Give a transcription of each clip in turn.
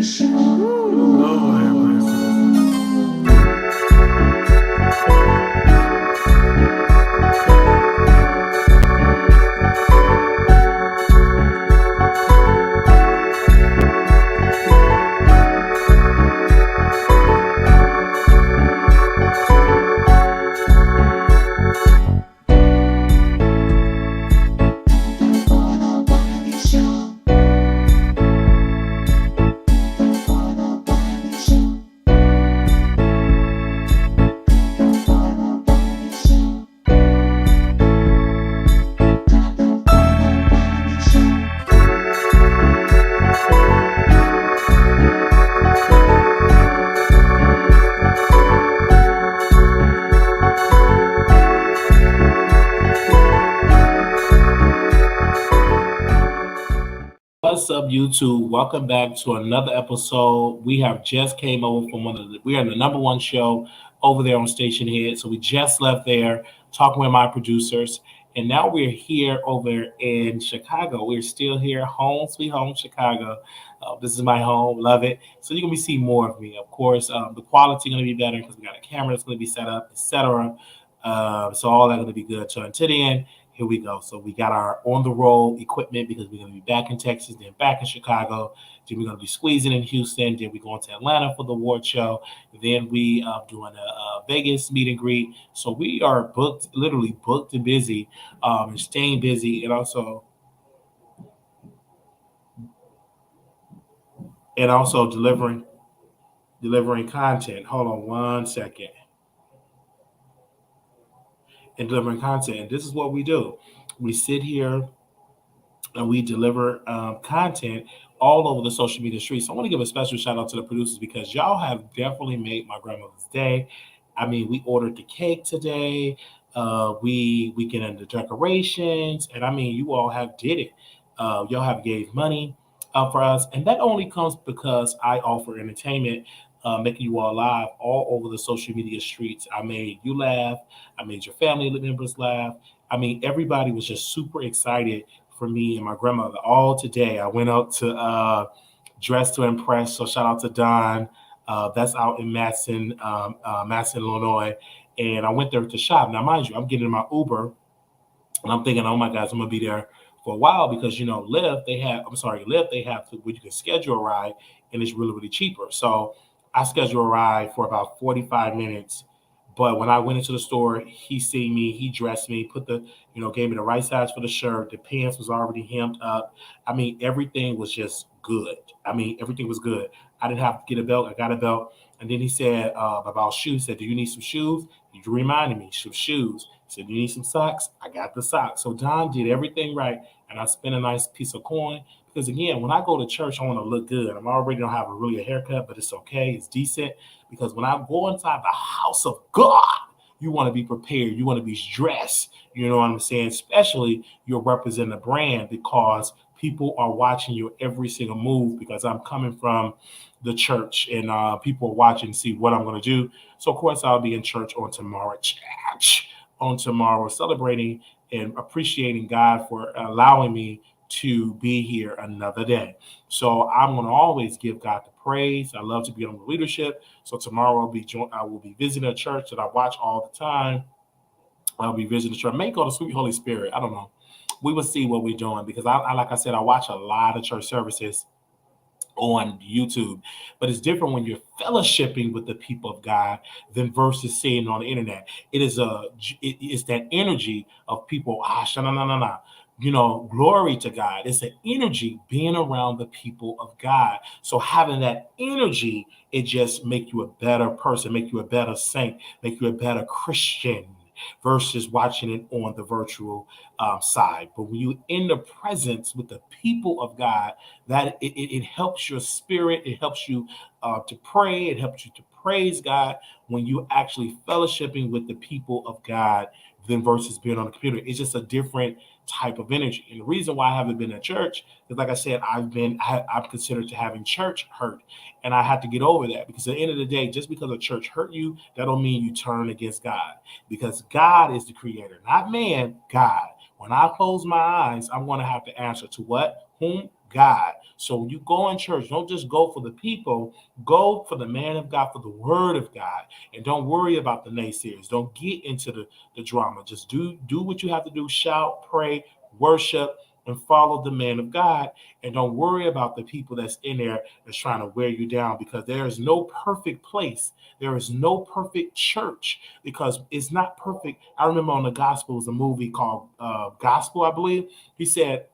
Lord have mercy. What's up, YouTube? Welcome back to another episode. We have just came over from we are in the number one show over there on Station Head. So we just left there talking with my producers. And now we're here over in Chicago. We're still here, home, sweet home, Chicago. This is my home, love it. So you're gonna be seeing more of me. Of course, the quality gonna be better because we got a camera that's gonna be set up, etc. So all that gonna be good. So until then, here we go. So we got our on the roll equipment because we're going to be back in Texas, then back in Chicago. Then we're going to be squeezing in Houston. Then we're going to Atlanta for the award show. Then we doing a Vegas meet and greet. So we are booked, literally booked and busy, and staying busy, and also delivering content. Hold on one second. And delivering content. And this is what we do. We sit here and we deliver content all over the social media streets. So I want to give a special shout out to the producers because y'all have definitely made my grandmother's day. I mean, we ordered the cake today. We get into decorations, and I mean, you all have did it. Y'all have gave money for us, and that only comes because I offer entertainment, making you all live all over the social media streets. I made you laugh. I made your family members laugh. I mean, everybody was just super excited for me and my grandmother all today. I went out to Dress to Impress. So shout out to Don. That's out in Matson, Illinois. And I went there to shop. Now, mind you, I'm getting in my Uber and I'm thinking, oh my gosh, I'm gonna be there for a while because Lyft they have where you can schedule a ride and it's really, really cheaper. So I scheduled a ride for about 45 minutes. But when I went into the store, he seen me, he dressed me, gave me the right size for the shirt. The pants was already hemmed up. I mean, everything was just good. I mean, everything was good. I didn't have to get a belt. I got a belt. And then he said about shoes. He said, "Do you need some shoes?" You reminded me some shoes. He said, "Do you need some socks?" I got the socks. So Don did everything right, and I spent a nice piece of coin. Because again, when I go to church, I want to look good. I'm already don't have a haircut, but it's okay. It's decent. Because when I go inside the house of God, you want to be prepared. You want to be dressed. You know what I'm saying? Especially you're representing a brand because people are watching your every single move because I'm coming from the church and people are watching to see what I'm going to do. So, of course, I'll be in church on tomorrow. Church on tomorrow, celebrating and appreciating God for allowing me to be here another day. So I'm going to always give God the praise. I love to be on the leadership. So tomorrow I will be visiting a church that I watch all the time. I'll be visiting the church. May go to Sweet Holy Spirit. I don't know. We will see what we're doing because like I said, I watch a lot of church services on YouTube, but it's different when you're fellowshipping with the people of God than versus seeing it on the internet. It's that energy of people. Na. Glory to God. It's an energy being around the people of God. So having that energy, it just make you a better person, make you a better saint, make you a better Christian versus watching it on the virtual side. But when you in the presence with the people of God, that it helps your spirit. It helps you to pray. It helps you to praise God when you actually fellowshipping with the people of God than versus being on the computer. It's just a different type of energy. And the reason why I haven't been at church is, like I said, I'm considered to having church hurt, and I had to get over that because at the end of the day, just because a church hurt you, that don't mean you turn against God because God is the creator, not man. God. When I close my eyes, I'm going to have to answer to what? Whom? God. So when you go in church, don't just go for the people, go for the man of God, for the word of God. And don't worry about the naysayers. Don't get into the drama. Just do what you have to do, shout, pray, worship, and follow the man of God. And don't worry about the people that's in there that's trying to wear you down, because there is no perfect place. There is no perfect church, because it's not perfect. I remember on the Gospels, a movie called Gospel, I believe. He said,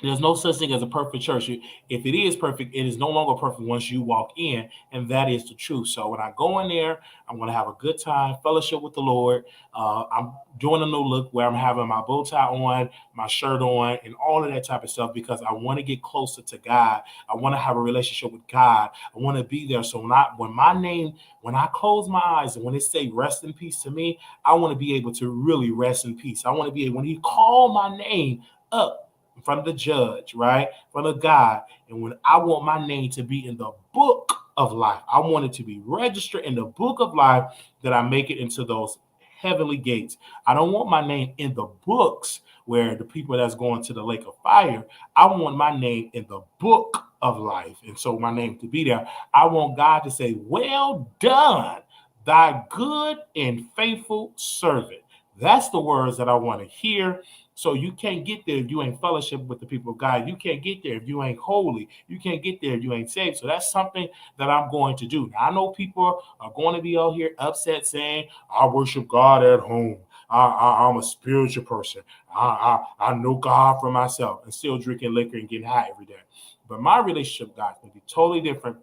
there's no such thing as a perfect church. If it is perfect, it is no longer perfect once you walk in, and that is the truth. So when I go in there, I'm going to have a good time, fellowship with the Lord. I'm doing a new look where I'm having my bow tie on, my shirt on, and all of that type of stuff, because I want to get closer to God. I want to have a relationship with God. I want to be there. So when I close my eyes and when it say rest in peace to me, I want to be able to really rest in peace. I want to be able, when He call my name up in front of the judge, right? In front of God. And when I want my name to be in the book of life, I want it to be registered in the book of life, that I make it into those heavenly gates. I don't want my name in the books where the people that's going to the lake of fire. I want my name in the book of life. And so my name to be there. I want God to say, well done, thy good and faithful servant. That's the words that I want to hear. So you can't get there if you ain't fellowship with the people of God. You can't get there if you ain't holy. You can't get there if you ain't saved. So that's something that I'm going to do. Now, I know people are going to be out here upset saying, I worship God at home. I'm a spiritual person. I know God for myself, and still drinking liquor and getting high every day. But my relationship with God is going to be totally different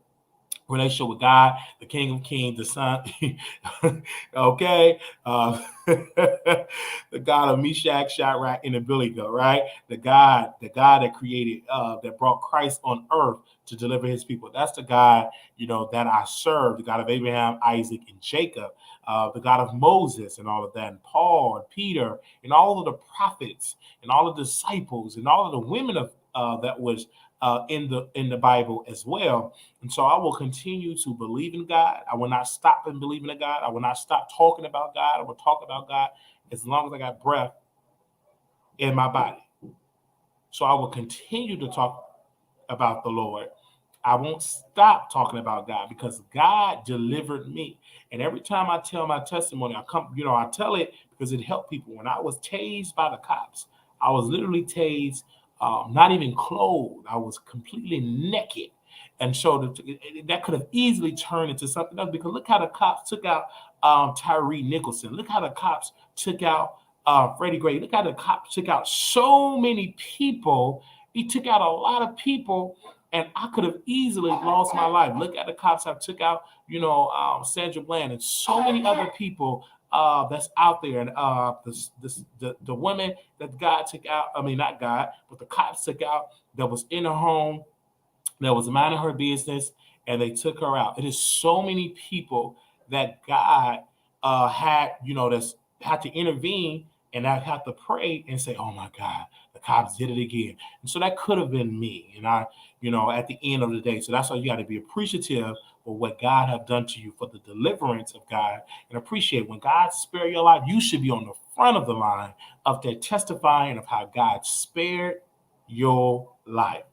relationship with God, the King of Kings, the Son, okay, the God of Meshach, Shadrach, and Abednego, right? The God that created, that brought Christ on earth to deliver His people. That's the God, that I serve. The God of Abraham, Isaac, and Jacob. The God of Moses and all of that, and Paul and Peter and all of the prophets and all of the disciples and all of the women of that was in the Bible as well. And so I will continue to believe in God. I will not stop in believing in God. I will not stop talking about God. I will talk about God as long as I got breath in my body. So I will continue to talk about the Lord. I won't stop talking about God, because God delivered me. And every time I tell my testimony, I tell it because it helped people. When I was tased by the cops, I was literally tased, not even clothed. I was completely naked. And so that could have easily turned into something else, because look how the cops took out Tyree Nicholson. Look how the cops took out Freddie Gray. Look how the cops took out so many people. He took out a lot of people, and I could have easily lost my life. Look at the cops I took out, Sandra Bland and so many other people that's out there. And the women that God took out, I mean, not God, but the cops took out, that was in her home, that was minding her business, and they took her out. It is so many people that God that's had to intervene, and I had to pray and say, "Oh my God, the cops did it again." And so that could have been me, and at the end of the day. So that's why you got to be appreciative for what God have done to you, for the deliverance of God, and appreciate when God spared your life. You should be on the front of the line of that, testifying of how God spared your life.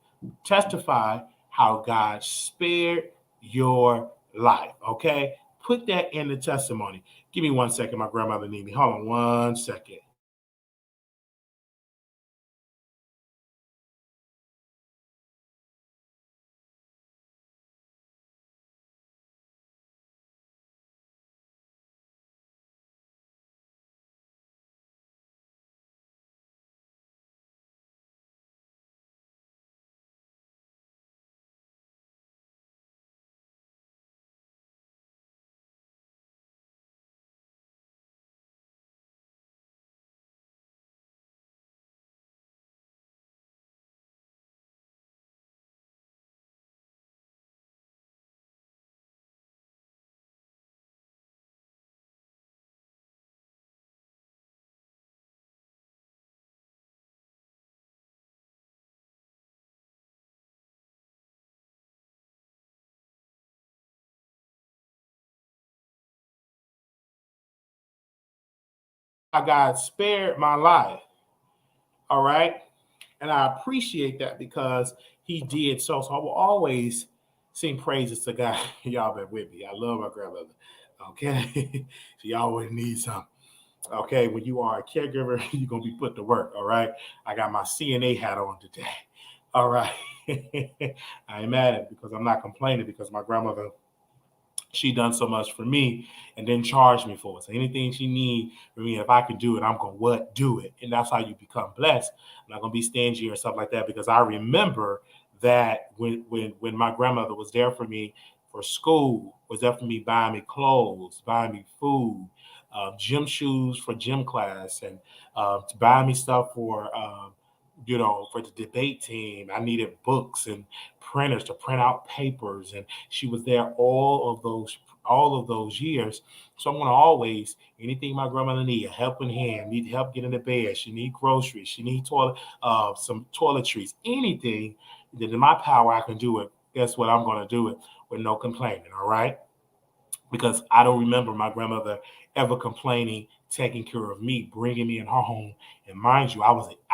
Testify how God spared your life. Okay? Put that in the testimony. Give me 1 second. My grandmother need me. Hold on 1 second. God spared my life. All right. And I appreciate that because he did so. So I will always sing praises to God. Y'all been with me. I love my grandmother. Okay. She always needs something. Okay. When you are a caregiver, you're going to be put to work. All right. I got my CNA hat on today. All right. I ain't mad at it because I'm not complaining because my grandmother, she done so much for me and then charge me for it. So anything she need for me, if I can do it, I'm gonna what do it. And that's how you become blessed. I'm not gonna be stingy or stuff like that because I remember that when my grandmother was there for me for school, was there for me buying me clothes, buying me food, gym shoes for gym class, and buying me stuff for for the debate team. I needed books and printers to print out papers, and she was there all of those years. So I'm gonna always anything my grandmother need a helping hand, need help getting to bed. She need groceries. She need some toiletries. Anything that in my power I can do it. Guess what? I'm gonna do it with no complaining. All right, because I don't remember my grandmother ever complaining, taking care of me, bringing me in her home. And mind you, I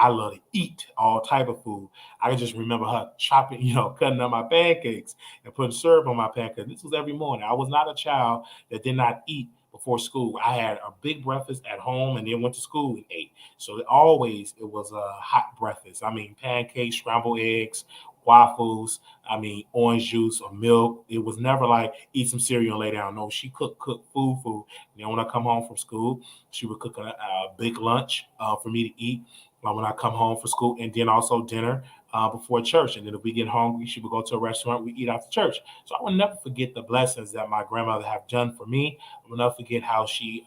love to eat all type of food. I can just remember her chopping, cutting up my pancakes and putting syrup on my pancakes. This was every morning. I was not a child that did not eat before school. I had a big breakfast at home and then went to school and ate. So it was a hot breakfast. I mean, pancakes, scrambled eggs, waffles. I mean, orange juice or milk. It was never like eat some cereal and lay down. No, she cook food. And then when I come home from school, she would cook a big lunch for me to eat when I come home from school, and then also dinner before church. And then if we get hungry, she would go to a restaurant. We eat after church. So I will never forget the blessings that my grandmother have done for me. I will never forget how she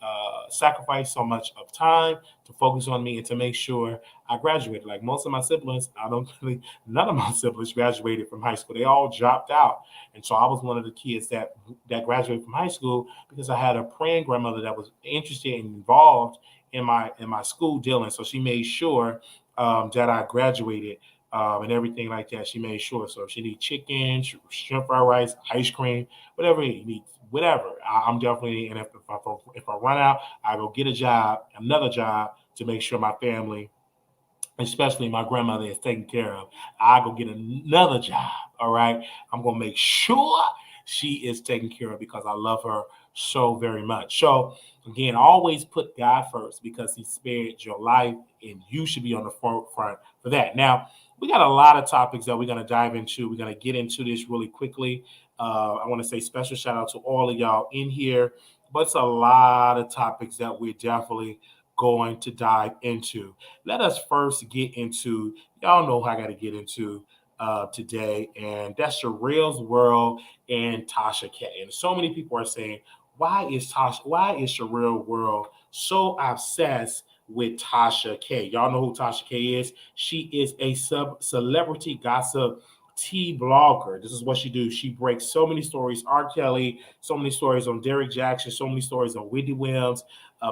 sacrificed so much of time to focus on me and to make sure I graduated. Like most of my siblings, I don't really, none of my siblings graduated from high school. They all dropped out. And so I was one of the kids that graduated from high school because I had a praying grandmother that was interested and involved in my school dealing. So she made sure that I graduated and everything like that. She made sure. So if she needs chicken, shrimp fried rice, ice cream, whatever you need, whatever. I'm definitely, and if I run out, I go get another job to make sure my family, especially my grandmother, is taken care of. I go get another job. All right. I'm gonna make sure she is taken care of because I love her so very much. So again, always put God first because He spared your life, and you should be on the forefront for that. Now we got a lot of topics that we're gonna dive into. We're gonna get into this really quickly. I want to say special shout out to all of y'all in here, but it's a lot of topics that we're definitely going to dive into. Let us first get into, y'all know I got to get into today, and that's Sharrell's world and Tasha K. And so many people are saying, why is Sharrell world so obsessed with Tasha K? Y'all know who Tasha K is. She is a celebrity gossip tea blogger. This is what she do. She breaks so many stories. R. Kelly, so many stories on Derek Jackson, so many stories on Whitney Williams,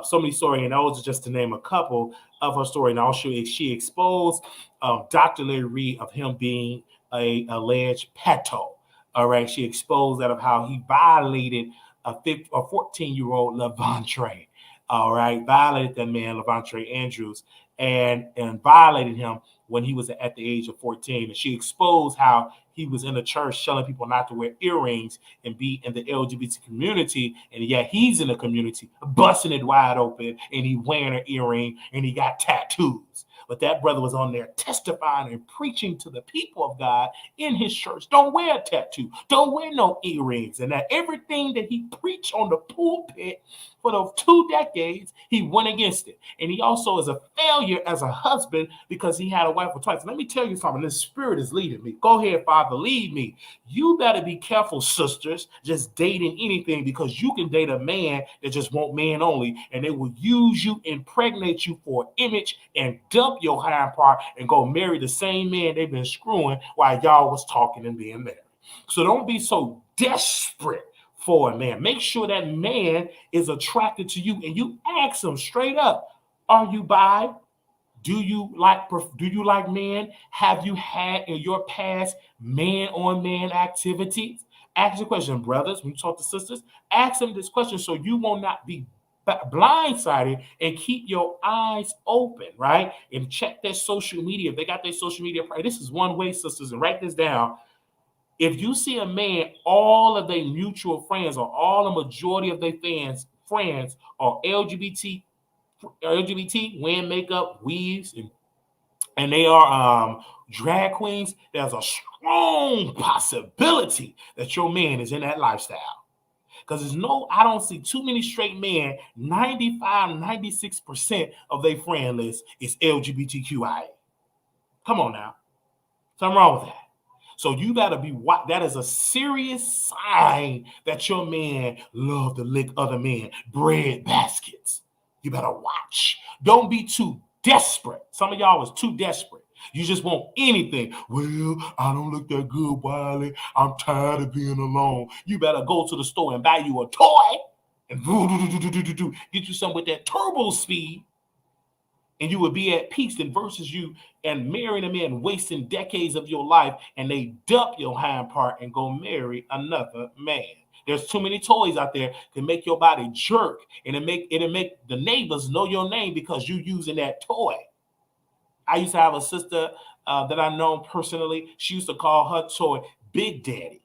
so many stories, and those are just to name a couple of her story. And also, she exposed Dr. Larry Reid of him being a alleged pedo. All right, she exposed that of how he violated a 14-year-old Levante. All right, violated that man Levante Andrews and violated him when he was at the age of 14. And she exposed how he was in the church telling people not to wear earrings and be in the LGBT community. And yet he's in the community busting it wide open and he wearing an earring and he got tattoos. But that brother was on there testifying and preaching to the people of God in his church. Don't wear a tattoo. Don't wear no earrings. And that everything that he preached on the pulpit for those 2 decades, he went against it. And he also is a failure as a husband because he had a wife for twice. Let me tell you something. This spirit is leading me. Go ahead, Father, lead me. You better be careful, sisters, just dating anything because you can date a man that just want men only, and they will use you, impregnate you for an image, and dump your hind part and go marry the same man they've been screwing while y'all was talking and being married. So don't be so desperate for a man. Make sure that man is attracted to you and you ask him straight up, are you bi? Do you like men? Have you had in your past man on man activities? Ask the question, brothers. When you talk to sisters, ask them this question so you will not be blindsided, and keep your eyes open, right? And check their social media. If they got their social media, this is one way, sisters, and write this down. If you see a man, all of their mutual friends or all the majority of their friends are LGBT, wearing makeup, weaves, and they are drag queens, there's a strong possibility that your man is in that lifestyle. Because I don't see too many straight men. 95, 96% of their friend list is LGBTQIA. Come on now. Something wrong with that. So you gotta be what that is a serious sign that your man love to lick other men bread baskets. You better watch. Don't be too desperate. Some of y'all is too desperate. You just want anything. Well, I don't look that good, Wiley. I'm tired of being alone. You better go to the store and buy you a toy and get you some with that turbo speed, and you would be at peace than versus you and marrying a man, wasting decades of your life, and they dump your hind part and go marry another man. There's too many toys out there to make your body jerk, and it'll make the neighbors know your name because you using that toy. I used to have a sister that I know personally. She used to call her toy Big Daddy.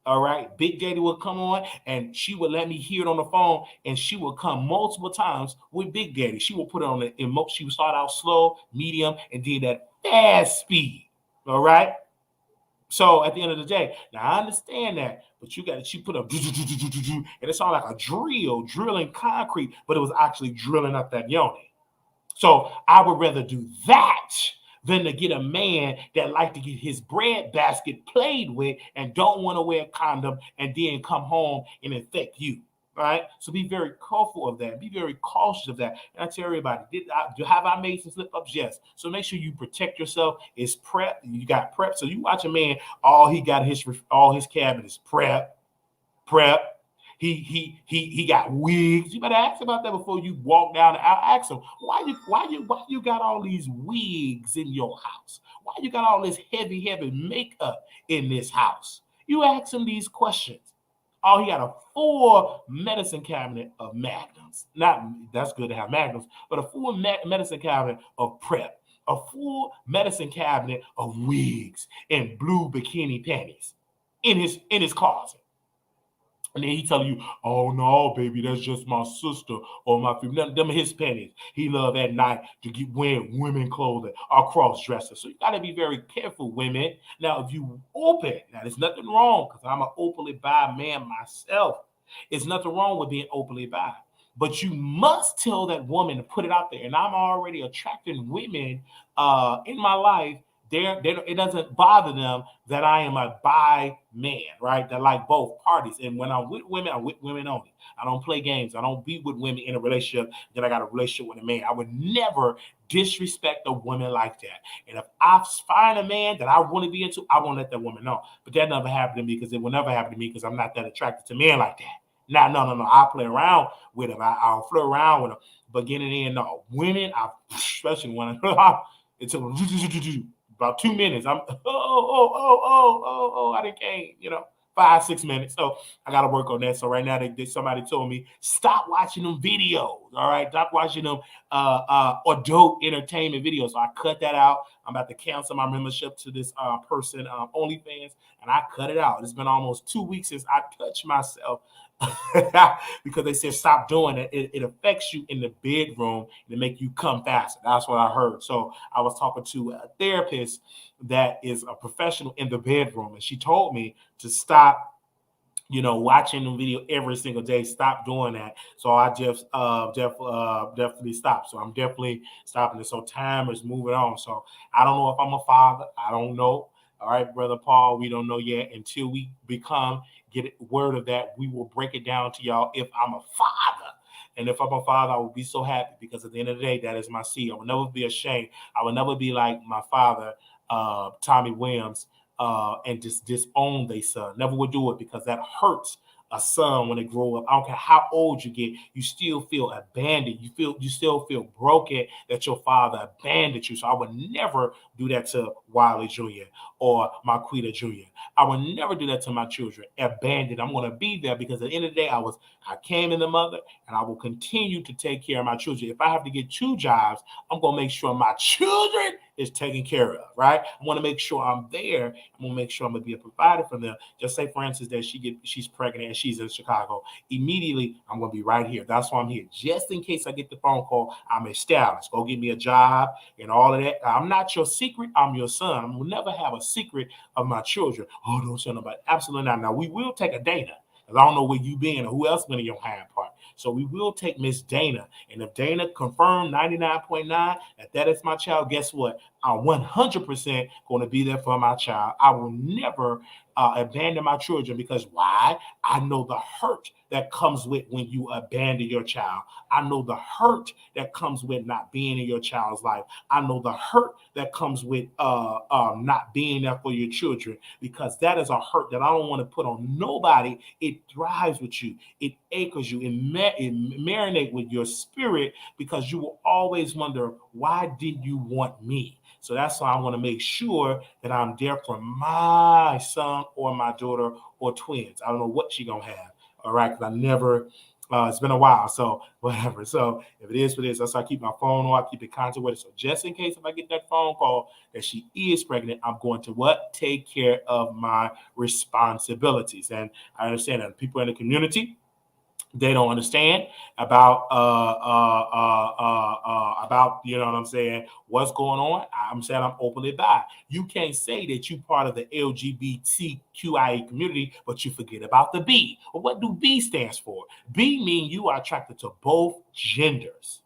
All right. Big Daddy would come on and she would let me hear it on the phone, and she would come multiple times with Big Daddy. She would put it on she would start out slow, medium, and then that fast speed. All right. So at the end of the day, now I understand that, but she put up and it sounded like a drilling concrete, but it was actually drilling up that yoni. So I would rather do that than to get a man that like to get his bread basket played with and don't want to wear a condom and then come home and infect you. Right? So be very careful of that. Be very cautious of that. And I tell everybody, have I made some slip ups? Yes. So make sure you protect yourself. It's prep. You got prep. So you watch a man, all his cabinet is prep. He got wigs. You better ask about that before you walk down the aisle. Ask him why you got all these wigs in your house? Why you got all this heavy makeup in this house? You ask him these questions. Oh, he got a full medicine cabinet of magnums. Not that's good to have magnums, but a full medicine cabinet of prep. A full medicine cabinet of wigs and blue bikini panties in his closet. And then he tell you, oh no, baby, that's just my sister or my female. Them are his panties. He love at night to get wearing women clothing or cross dressers. So you got to be very careful, women. Now, if you open, now there's nothing wrong because I'm an openly bi man myself. It's nothing wrong with being openly bi. But you must tell that woman to put it out there. And I'm already attracting women in my life. It doesn't bother them that I am a bi man, right? That like both parties. And when I'm with women only. I don't play games. I don't be with women in a relationship that I got a relationship with a man. I would never disrespect a woman like that. And if I find a man that I want to be into, I won't let that woman know. But that never happened to me because it will never happen to me because I'm not that attracted to men like that. No. I'll play around with them. I'll flirt around with them. But getting in, no. Women, especially when it took about 2 minutes. I'm I didn't came, 5-6 minutes. So I got to work on that. So right now, somebody told me stop watching them videos. All right, stop watching them adult entertainment videos. So I cut that out. I'm about to cancel my membership to this person, OnlyFans, and I cut it out. It's been almost 2 weeks since I touched myself. Because they said stop doing it. It affects you in the bedroom and it make you come faster. That's what I heard. So I was talking to a therapist that is a professional in the bedroom, and she told me to stop, watching the video every single day. Stop doing that. So I just definitely stopped. So I'm definitely stopping it. So time is moving on. So I don't know if I'm a father. I don't know. All right, Brother Paul, we don't know yet. Until we get word of that, we will break it down to y'all if I'm a father. And if I'm a father, I will be so happy because at the end of the day, that is my seed. I will never be ashamed. I will never be like my father, Tommy Williams, and just disown their son. Never would do it because that hurts a son when they grow up. I don't care how old you get, you still feel abandoned. You still feel broken that your father abandoned you. So I would never do that to Wiley Jr. or Marquita Jr. I would never do that to my children. Abandoned. I'm going to be there because at the end of the day, I came in the mother, and I will continue to take care of my children. If I have to get 2 jobs, I'm going to make sure my children is taken care of, right? I want to make sure I'm there. I'm going to make sure I'm going to be a provider for them. Just say, for instance, that she's pregnant and she's in Chicago. Immediately, I'm going to be right here. That's why I'm here. Just in case I get the phone call, I'm established. Go get me a job and all of that. I'm not your secret. I'm your son. I will never have a secret of my children. Oh, don't tell nobody. Absolutely not. Now, we will take a Dana. I don't know where you been or who else been in your hind part. So we will take Miss Dana. And if Dana confirmed 99.9 that is my child, guess what? I'm 100% going to be there for my child. I will never abandon my children because why? I know the hurt that comes with when you abandon your child. I know the hurt that comes with not being in your child's life. I know the hurt that comes with not being there for your children because that is a hurt that I don't want to put on nobody. It thrives with you. It anchors you. It marinates with your spirit because you will always wonder, why did you want me? So that's why I want to make sure that I'm there for my son or my daughter or twins. I don't know what she's going to have. All right. Because I never, it's been a while. So whatever. So if it is what it is, that's why I keep my phone on. I keep it contact with it. So just in case if I get that phone call that she is pregnant, I'm going to what? Take care of my responsibilities. And I understand that people in the community, they don't understand about you know what I'm saying, what's going on. I'm saying I'm openly bi. You can't say that you part of the LGBTQIA community, but you forget about the B. Well, what do B stands for? B mean you are attracted to both genders.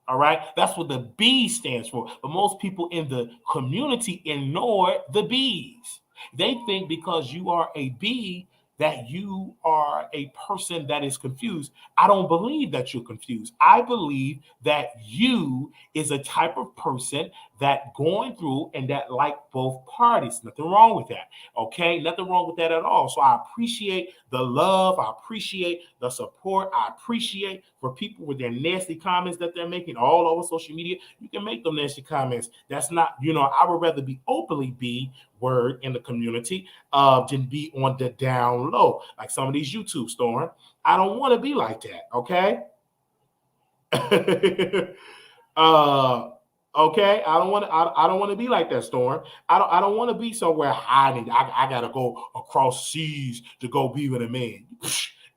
All right, that's what the B stands for. But most people in the community ignore the B's. They think because you are a B that you are a person that is confused. I don't believe that you're confused. I believe that you is a type of person that going through and that like both parties. Nothing wrong with that. Okay, nothing wrong with that at all. So I appreciate the love. I appreciate the support. I appreciate for people with their nasty comments that they're making all over social media. You can make them nasty comments. That's not, I would rather be openly be word in the community than be on the down low like some of these YouTube Storm. I don't want to be like that. Okay. Okay, I don't want to. I don't want to be like that, Storm. I don't want to be somewhere hiding. I gotta go across seas to go be with a man.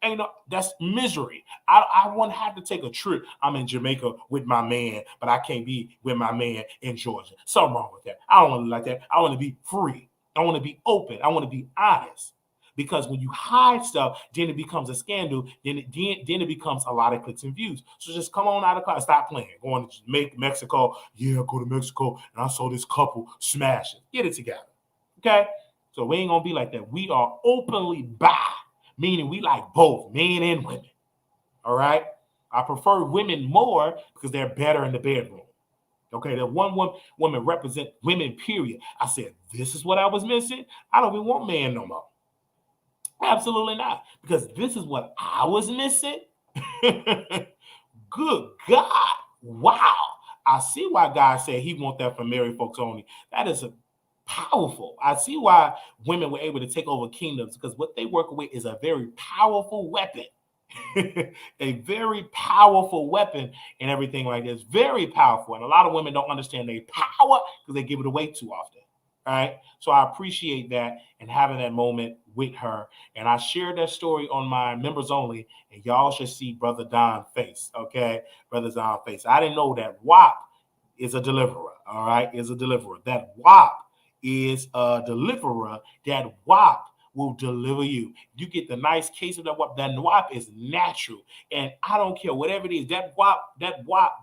Ain't no, that's misery. I want to have to take a trip. I'm in Jamaica with my man, but I can't be with my man in Georgia. Something wrong with that. I don't want to be like that. I want to be free. I want to be open. I want to be honest. Because when you hide stuff, then it becomes a scandal. Then it becomes a lot of clicks and views. So just come on out of the car. Stop playing. Going to Mexico. Yeah, go to Mexico. And I saw this couple smashing. Get it together. Okay? So we ain't going to be like that. We are openly bi, meaning we like both men and women. All right? I prefer women more because they're better in the bedroom. Okay, that one woman represent women, period. I said, this is what I was missing. I don't even want man no more. Absolutely not. Because this is what I was missing. Good God. Wow. I see why God said he want that for married folks only. That is powerful. I see why women were able to take over kingdoms because what they work with is a very powerful weapon. A very powerful weapon and everything like this. Very powerful. And a lot of women don't understand their power because they give it away too often. All right. So I appreciate that and having that moment with her. And I shared that story on my members only. And y'all should see Brother Don's face. Okay. Brother Don's face. I didn't know that WAP is a deliverer. All right. Is a deliverer. That WAP is a deliverer. That WAP will deliver you. You get the nice case of that WAP. That WAP is natural. And I don't care whatever it is. That WAP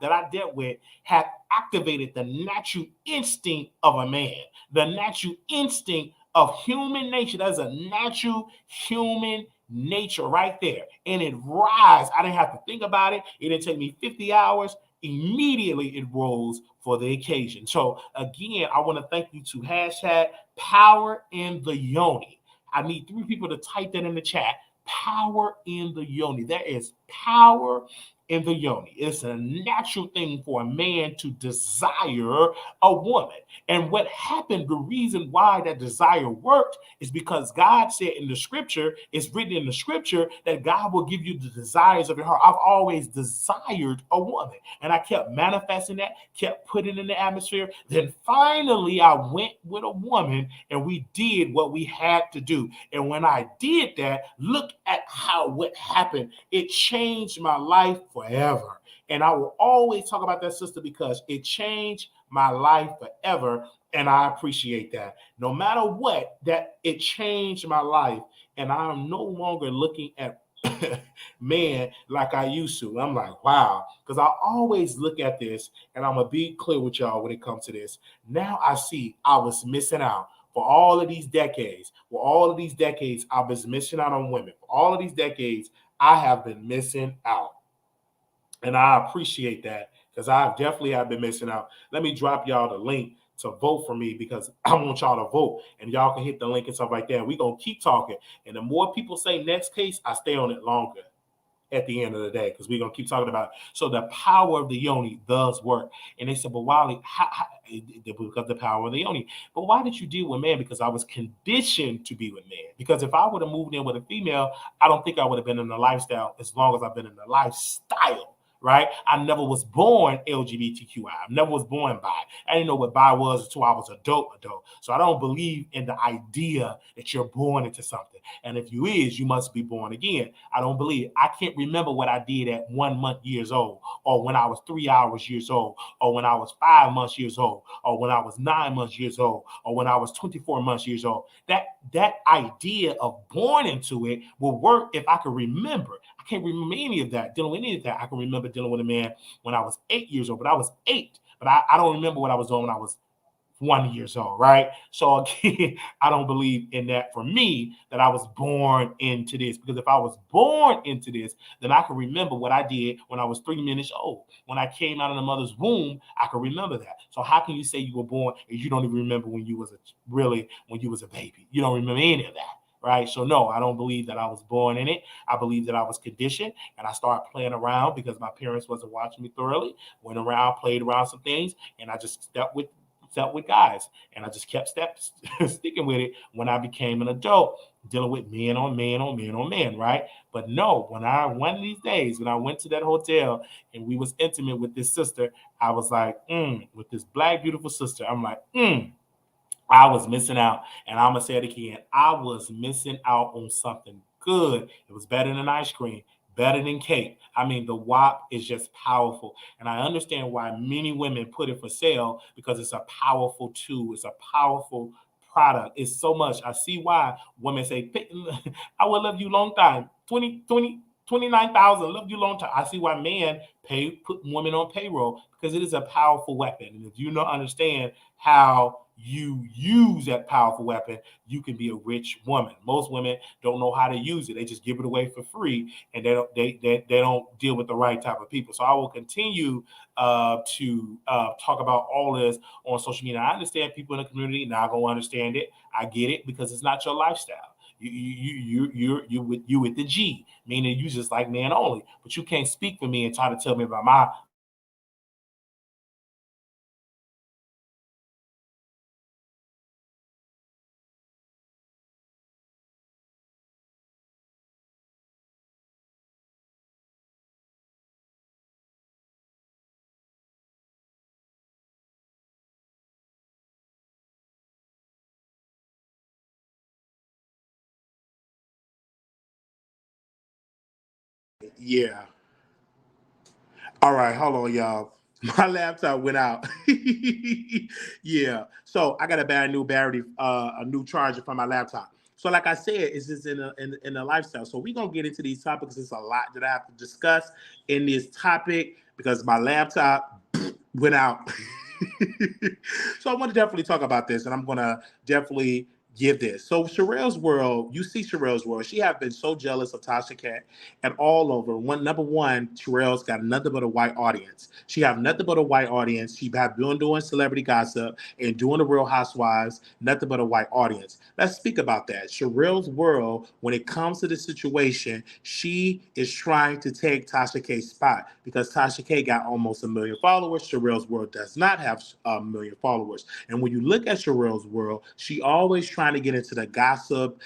that I dealt with had activated the natural instinct of a man. The natural instinct of human nature. That's a natural human nature right there. And it rise. I didn't have to think about it. It didn't take me 50 hours. Immediately it rose for the occasion. So again, I want to thank you to #power in the yoni. I need 3 people to type that in the chat. power in the yoni. There is power in the yoni. It's a natural thing for a man to desire a woman. And what happened, the reason why that desire worked is because God said in the scripture, it's written in the scripture that God will give you the desires of your heart. I've always desired a woman, and I kept manifesting that, kept putting it in the atmosphere. Then finally, I went with a woman, and we did what we had to do. And when I did that, look at how what happened. It changed my life forever. And I will always talk about that, sister, because it changed my life forever. And I appreciate that. No matter what, that it changed my life. And I'm no longer looking at man like I used to. I'm like, wow. Because I always look at this, and I'm going to be clear with y'all when it comes to this. Now I see I was missing out. For all of these decades, I was missing out on women. For all of these decades, I have been missing out. And I appreciate that because have been missing out. Let me drop y'all the link to vote for me because I want y'all to vote and y'all can hit the link and stuff like that. We're going to keep talking. And the more people say next case, I stay on it longer at the end of the day because we're going to keep talking about it. So the power of the yoni does work. And they said, but Wiley, because the power of the yoni. But why did you deal with man? Because I was conditioned to be with man. Because if I would have moved in with a female, I don't think I would have been in the lifestyle as long as I've been in the lifestyle. Right? I never was born LGBTQI. I never was born bi. I didn't know what bi was until I was adult. So I don't believe in the idea that you're born into something. And if you is, you must be born again. I don't believe it. I can't remember what I did at 1 month years old, or when I was 3 hours years old, or when I was 5 months years old, or when I was 9 months years old, or when I was 24 months years old. That idea of born into it will work if I can remember. I can't remember any of that, dealing with any of that. I can remember dealing with a man when I was 8 years old, but I was 8. But I don't remember what I was doing when I was 1 year old, right? So again, I don't believe in that for me, that I was born into this. Because if I was born into this, then I can remember what I did when I was 3 minutes old. When I came out of the mother's womb, I can remember that. So how can you say you were born and you don't even remember when you was a baby? You don't remember any of that. Right. So no, I don't believe that I was born in it. I believe that I was conditioned, and I started playing around because my parents wasn't watching me thoroughly. Went around, played around some things, and I just stepped with guys, and I just kept sticking with it when I became an adult, dealing with men on men on men on men, right? But no, one of these days when I went to that hotel and we was intimate with this sister, I was like, with this black beautiful sister, I'm like, I was missing out. And I'm going to say it again. I was missing out on something good. It was better than ice cream, better than cake. I mean, the WAP is just powerful. And I understand why many women put it for sale because it's a powerful tool. It's a powerful product. It's so much. I see why women say, I will love you long time. 29,000, love you long time. I see why men put women on payroll because it is a powerful weapon. And if you don't understand how you use that powerful weapon, you can be a rich woman. Most women don't know how to use it. They just give it away for free, and they don't deal with the right type of people. So I will continue to talk about all this on social media. I understand people in the community not gonna understand it. I get it because it's not your lifestyle. You with the G, meaning you just like man only. But you can't speak for me and try to tell me about my. Yeah. All right, hold on, y'all. My laptop went out. Yeah. So I got to buy a new battery, a new charger for my laptop. So, like I said, it's just in a lifestyle. So we're gonna get into these topics. There's a lot that I have to discuss in this topic because my laptop went out. So I want to definitely talk about this, and I'm gonna definitely give this. So Sharrell's world, you see Sharrell's world. She have been so jealous of Tasha Cat and all over. Number one, Sharrell's got nothing but a white audience. She have nothing but a white audience. She have been doing celebrity gossip and doing the Real Housewives, nothing but a white audience. Let's speak about that. Sharrell's world, when it comes to the situation, she is trying to take Tasha K's spot because Tasha K got almost 1 million followers. Sharrell's world does not have 1 million followers. And when you look at Sharrell's world, she always trying to get into the gossip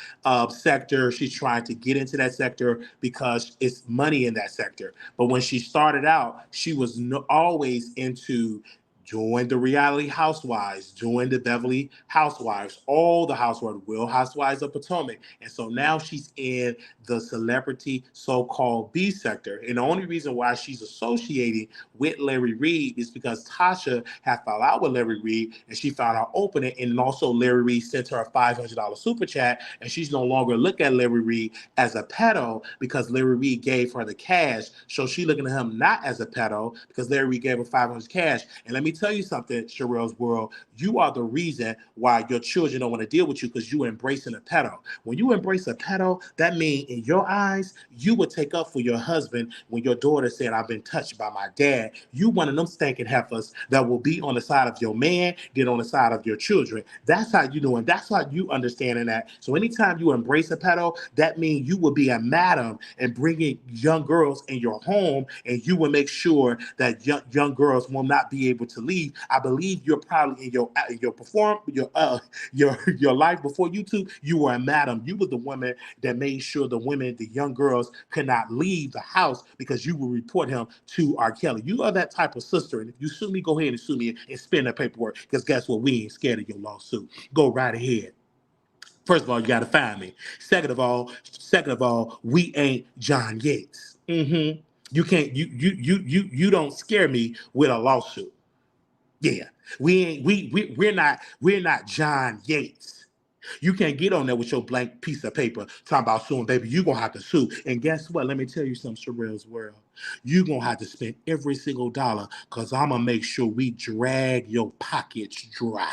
sector. She's trying to get into that sector because it's money in that sector. But when she started out, she was always into join the reality housewives, join the Beverly Housewives, all the housewives, Real Housewives of Potomac. And so now she's in the celebrity so-called B sector. And the only reason why she's associating with Larry Reid is because Tasha had fell out with Larry Reid and she found out opening. And also Larry Reid sent her a $500 super chat and she's no longer look at Larry Reid as a pedo because Larry Reid gave her the cash. So she looking at him not as a pedo because Larry Reid gave her $500 cash. And let me tell you something, Sharrell's world, you are the reason why your children don't want to deal with you because you embracing a pedo. When you embrace a pedo, that means in your eyes, you would take up for your husband when your daughter said, I've been touched by my dad. You one of them stinking heifers that will be on the side of your man, then on the side of your children. That's how you know, and that's how you understanding that. So anytime you embrace a pedo, that means you will be a madam and bringing young girls in your home, and you will make sure that young girls will not be able to leave. I believe you're probably in your your life before YouTube, you were a madam. You were the woman that made sure the young girls could not leave the house because you will report him to R. Kelly. You are that type of sister. And if you sue me, go ahead and sue me and spend that paperwork. Because guess what? We ain't scared of your lawsuit. Go right ahead. First of all, you got to find me. Second of all, we ain't John Yates. You can't. You don't scare me with a lawsuit. Yeah, we're not John Yates. You can't get on there with your blank piece of paper talking about suing, baby. You're gonna have to sue. And guess what? Let me tell you something, Sharrell's world. You're gonna have to spend every single dollar because I'm gonna make sure we drag your pockets dry.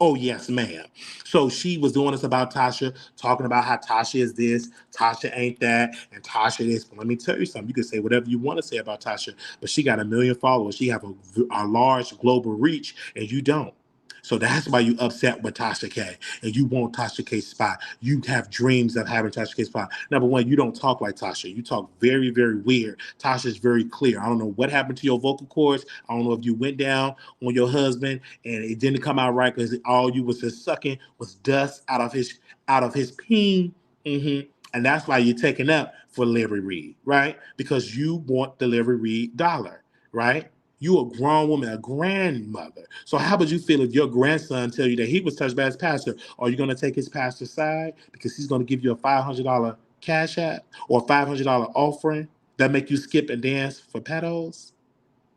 Oh, yes, ma'am. So she was doing this about Tasha, talking about how Tasha is this, Tasha ain't that, and Tasha is. But let me tell you something. You can say whatever you want to say about Tasha, but she got 1 million followers. She have a large global reach, and you don't. So that's why you upset with Tasha K and you want Tasha K's spot. You have dreams of having Tasha K's spot. Number one, you don't talk like Tasha. You talk very, very weird. Tasha's very clear. I don't know what happened to your vocal cords. I don't know if you went down on your husband and it didn't come out right because all you was just sucking was dust out of his peen. And that's why you're taking up for Larry Reid, right? Because you want the Larry Reid dollar, right? You a grown woman, a grandmother. So how would you feel if your grandson tell you that he was touched by his pastor? Are you going to take his pastor's side because he's going to give you a $500 cash app or $500 offering that make you skip and dance for pedos?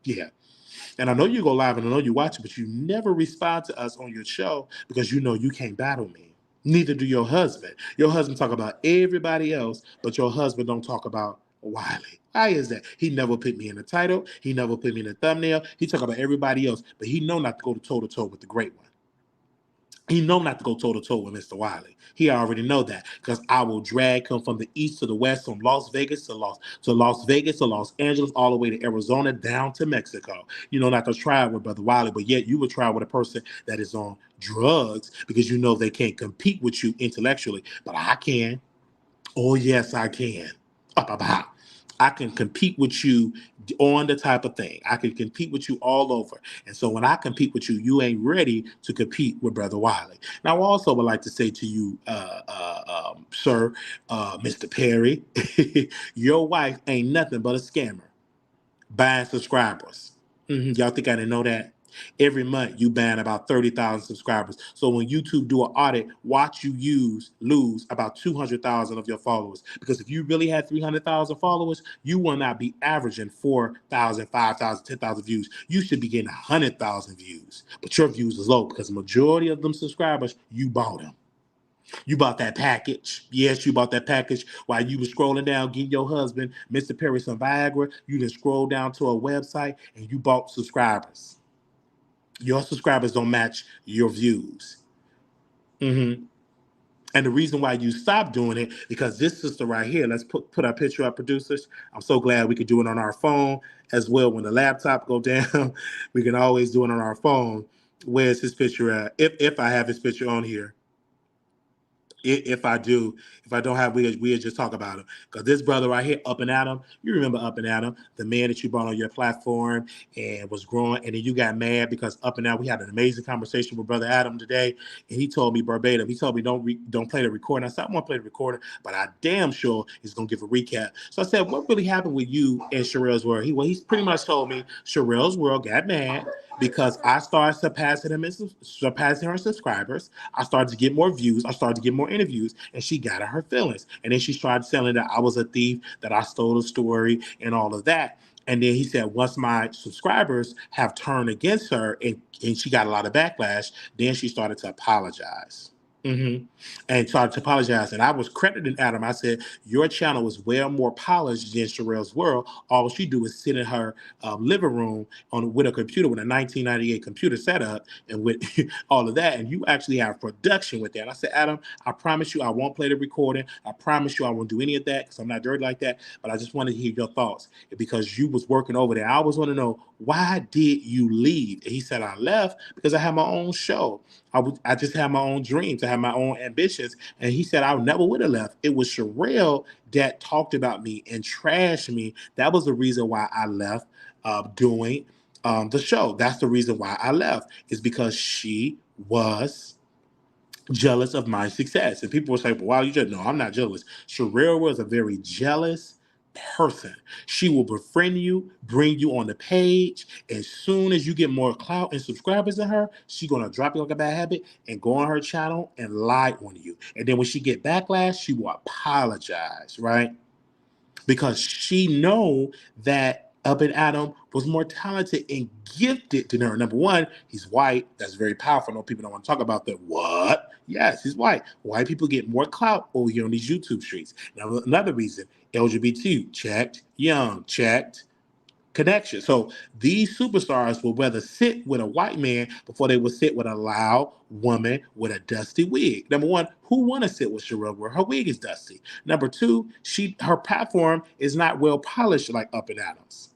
Yeah. And I know you go live and I know you watch it, but you never respond to us on your show because you know you can't battle me. Neither do your husband. Your husband talk about everybody else, but your husband don't talk about Wiley. Why is that? He never put me in the title. He never put me in the thumbnail. He talk about everybody else, but he know not to go toe-to-toe with the great one. He know not to go toe-to-toe with Mr. Wiley. He already know that because I will drag him from the east to the west, from Las Vegas to Las Vegas to Los Angeles, all the way to Arizona, down to Mexico. You know not to try with Brother Wiley, but yet you would try with a person that is on drugs because you know they can't compete with you intellectually. But I can. Oh, yes, I can. Up about. I can compete with you on the type of thing. I can compete with you all over. And so when I compete with you, you ain't ready to compete with Brother Wiley. Now, I also would like to say to you, sir, Mr. Perry, your wife ain't nothing but a scammer buying subscribers. Y'all think I didn't know that? Every month you ban about 30,000 subscribers. So when YouTube do an audit, watch you lose about 200,000 of your followers. Because if you really had 300,000 followers, you will not be averaging 4,000, 5,000, 10,000 views. You should be getting 100,000 views. But your views is low because the majority of them subscribers, you bought them. You bought that package. Yes, you bought that package while you were scrolling down, getting your husband, Mr. Perry, some Viagra. You just scroll down to a website and you bought subscribers. Your subscribers don't match your views. Mm-hmm. And the reason why you stopped doing it, because this sister right here, let's put our picture up, producers. I'm so glad we could do it on our phone as well. When the laptop go down, we can always do it on our phone. Where's his picture at? If I have his picture on here. If I do, if I don't have, we'll just talk about him. Because this brother right here, Up and Adam, you remember Up and Adam, the man that you brought on your platform and was growing, and then you got mad because Up and Adam, we had an amazing conversation with Brother Adam today, and he told me verbatim, he told me don't play the recording. I said, I want to play the recording, but I damn sure he's going to give a recap. So I said, what really happened with you and Sharrell's World? He's pretty much told me Sharrell's World got mad because I started surpassing him and surpassing her subscribers. I started to get more views. I started to get more interviews, and she got in her feelings. And then she started telling that I was a thief, that I stole the story, and all of that. And then he said, once my subscribers have turned against her and she got a lot of backlash, then she started to apologize. Mm-hmm. And started to apologize. And I was crediting Adam. I said, your channel is well more polished than Sharrell's World. All she do is sit in her living room with a computer, with a 1998 computer setup, and with all of that. And you actually have production with that. I said, Adam, I promise you I won't play the recording. I promise you I won't do any of that because I'm not dirty like that. But I just wanted to hear your thoughts because you was working over there. I always want to know, why did you leave? And he said, I left because I had my own show. I just had my own dreams. I had my own ambitions. And he said, I never would have left. It was Sharrell that talked about me and trashed me. That was the reason why I left doing the show. That's the reason why I left, is because she was jealous of my success. And people will say, well, wow, you just, no, I'm not jealous. Sharrell was a very jealous person. She will befriend you, bring you on the page. As soon as you get more clout and subscribers than her, she's gonna drop you like a bad habit and go on her channel and lie on you. And then when she get backlash, she will apologize, right? Because she know that Up and Adam was more talented and gifted than her. Number one, he's white. That's very powerful. No, people don't want to talk about that. What? Yes, he's white. White people get more clout over here on these YouTube streets. Now, another reason, LGBT, checked. Young, checked. Connection. So these superstars will rather sit with a white man before they will sit with a loud woman with a dusty wig. Number one, who want to sit with Sharrell where her wig is dusty? Number two, her platform is not well polished like Up and Adams.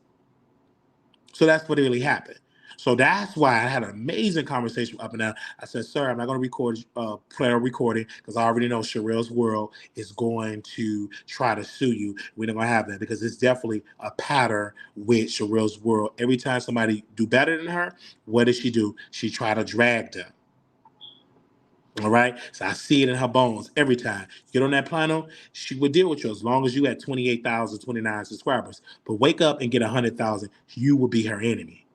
So that's what really happened. So that's why I had an amazing conversation with Up and Down. I said, sir, I'm not going to play a recording because I already know Sharrell's World is going to try to sue you. We're not going to have that because it's definitely a pattern with Sharrell's World. Every time somebody do better than her, what does she do? She try to drag them. All right. So I see it in her bones every time. You get on that plano, she will deal with you as long as you had 28,000, 29 subscribers. But wake up and get 100,000, you will be her enemy.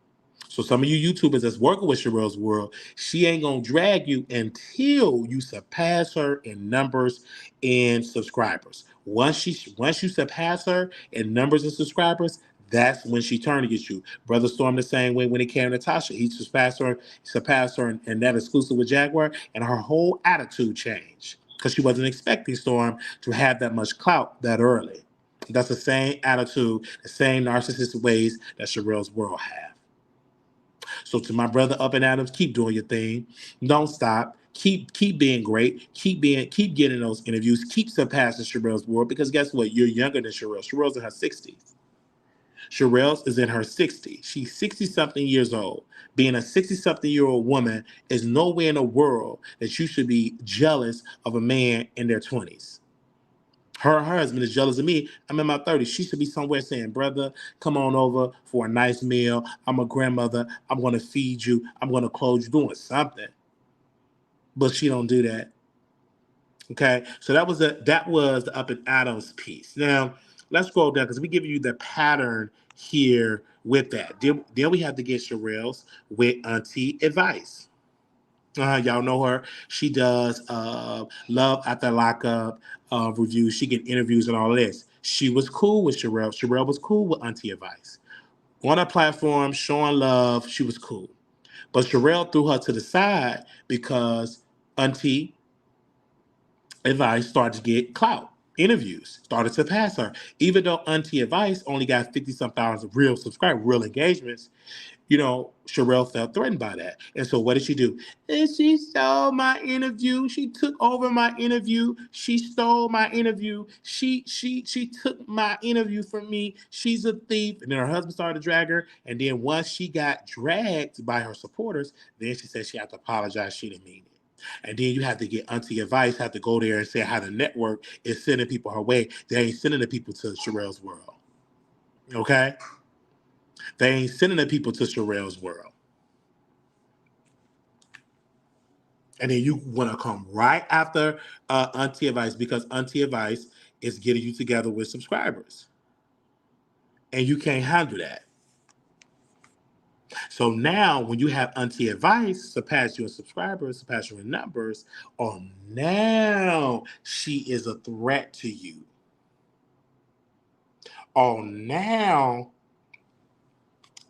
So some of you YouTubers that's working with Sharrell's World, she ain't gonna drag you until you surpass her in numbers and subscribers. Once you surpass her in numbers and subscribers, that's when she turned against you. Brother Storm the same way when it came to Tasha. He surpassed her in that exclusive with Jaguar, and her whole attitude changed because she wasn't expecting Storm to have that much clout that early. That's the same attitude, the same narcissistic ways that Sharrell's World have. So to my brother Up and Adams, keep doing your thing. Don't stop. Keep being great. Keep getting those interviews. Keep surpassing Sharrell's World because guess what? You're younger than Sharrell. Sharrell's in her 60s. Sharrell is in her 60s. She's 60-something years old. Being a 60-something-year-old woman is nowhere in the world that you should be jealous of a man in their 20s. Her husband is jealous of me. I'm in my 30s. She should be somewhere saying, brother, come on over for a nice meal. I'm a grandmother. I'm going to feed you. I'm going to clothe you, doing something. But she don't do that. Okay, so that was the Up and Adams piece. Now, let's scroll down because we give you the pattern here with that. Then we have to get Sharrell's with Auntie Advice. Y'all know her. She does Love After Lockup reviews. She get interviews and all this. She was cool with Sharrell. Sharrell was cool with Auntie Advice. On her platform, showing love, she was cool. But Sharrell threw her to the side because Auntie Advice started to get clout. Interviews started to pass her. Even though Auntie Advice only got 50-some thousand real subscribers, real engagements, Sharrell felt threatened by that. And so what did she do? And she stole my interview. She took over my interview. She stole my interview. She took my interview from me. She's a thief. And then her husband started to drag her. And then once she got dragged by her supporters, then she said she had to apologize. She didn't mean it. And then you have to get Auntie Advice, have to go there and say how the network is sending people her way. They ain't sending the people to Sharrell's world. Okay? They ain't sending the people to Sharrell's world. And then you want to come right after Auntie Advice, because Auntie Advice is getting you together with subscribers. And you can't handle that. So now when you have Auntie Advice surpass you in subscribers, surpass you in numbers, now she is a threat to you. Now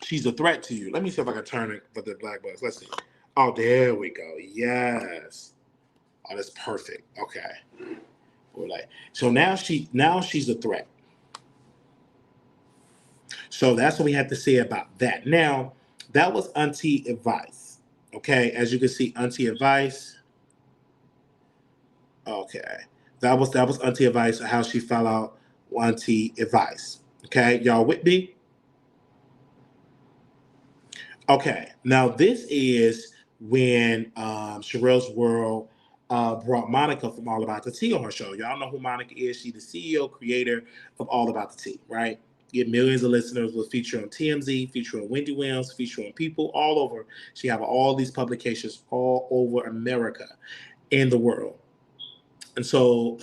she's a threat to you. Let me see if I can turn it for the black box. Let's see. Oh, there we go. Yes. Oh, that's perfect. Okay. So now she's a threat. So that's what we have to say about that. Now, that was Auntie Advice. Okay, as you can see, Auntie Advice. Okay. That was Auntie Advice, how she fell out Auntie Advice. Okay, y'all with me? Okay, now this is when Sharrell's World brought Monica from All About the Tea on her show. Y'all know who Monica is. She's the CEO, creator of All About the Tea, right? Get millions of listeners, was featured on TMZ, featured on Wendy Williams, featured on People all over. She have all these publications all over America and the world. And so